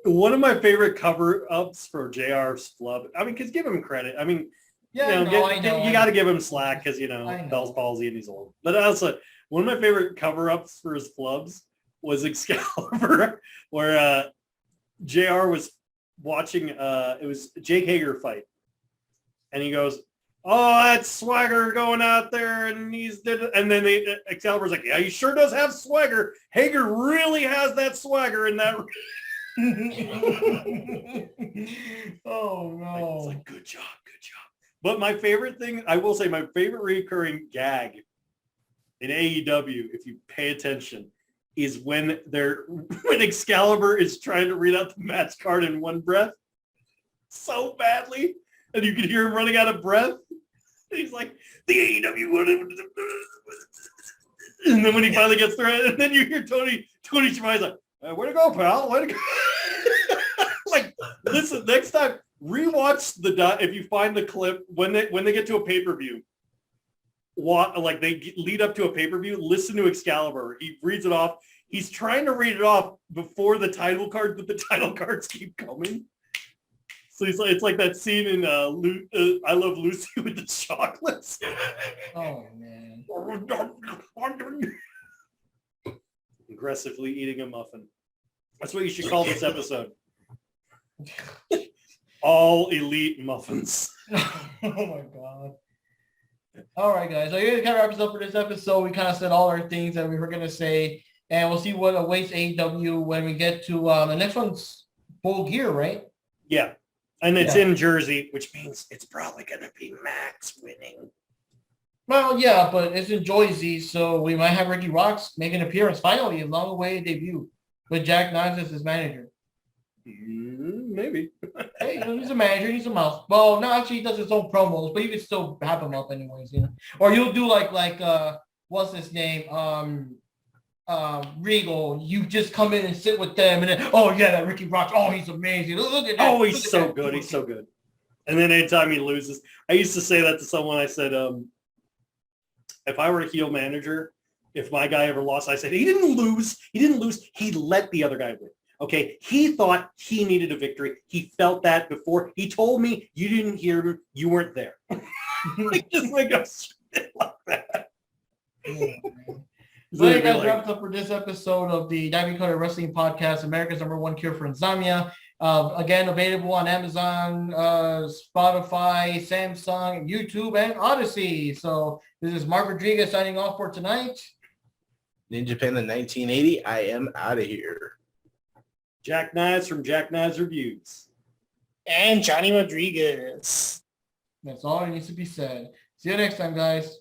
One of my favorite cover-ups for JR's flub. I mean, because give him credit. I mean, I know. You got to give him slack because, Bell's palsy and he's old. But also, one of my favorite cover-ups for his flubs was Excalibur, where JR was watching, it was Jake Hager fight. And he goes, oh, that's Swagger going out there and and then Excalibur's like, yeah, he sure does have swagger. Hager really has that swagger in that. Oh no. It's like, good job. But my favorite thing, I will say my favorite recurring gag in AEW, if you pay attention, is when Excalibur is trying to read out the match card in one breath so badly, and you can hear him running out of breath. And he's like, the AEW, and then when he finally gets through it, and then you hear Tony Schiavone's like, way to go, pal, way to go. Like, listen, next time, rewatch if you find the clip, when they get to a pay-per-view, like they lead up to a pay-per-view, listen to Excalibur. He reads it off. He's trying to read it off before the title card, but the title cards keep coming. So it's like that scene in I Love Lucy with the chocolates. Oh, man. Aggressively eating a muffin. That's what you should call this episode. All elite muffins. Oh, my God. All right, guys. So here kind of wraps up for this episode. We kind of said all our things that we were going to say, and we'll see what awaits AEW when we get to the next one's Full Gear, right? Yeah. And it's in Jersey, which means it's probably going to be Max winning. Well, yeah, but it's in Jersey, so we might have Ricky Rocks make an appearance finally, a long-awaited debut with Jack Knives as his manager. Maybe. Hey, he's a manager. He's a mouse. Well, no, actually, he does his own promos, but you can still have him up anyways, Or you'll do like what's his name? Regal. You just come in and sit with them, and then that Ricky Rocks. Oh, he's amazing. Look at that. Oh, he's so good. He's so good. And then anytime he loses, I used to say that to someone. I said, if I were a heel manager, if my guy ever lost, I said he didn't lose. He let the other guy win. Okay, he thought he needed a victory. He felt that before. He told me you didn't hear him. You weren't there. Just like a shit like that. So you guys wrapped up for this episode of the Diving Cutter Wrestling Podcast, America's #1 cure for insomnia. Again, available on Amazon, Spotify, Samsung, YouTube, and Odyssey. So this is Mark Rodriguez signing off for tonight. NinjaPanda 1980. I am out of here. Jack Knives from Jack Knives Reviews. And Johnny Rodriguez. That's all that needs to be said. See you next time, guys.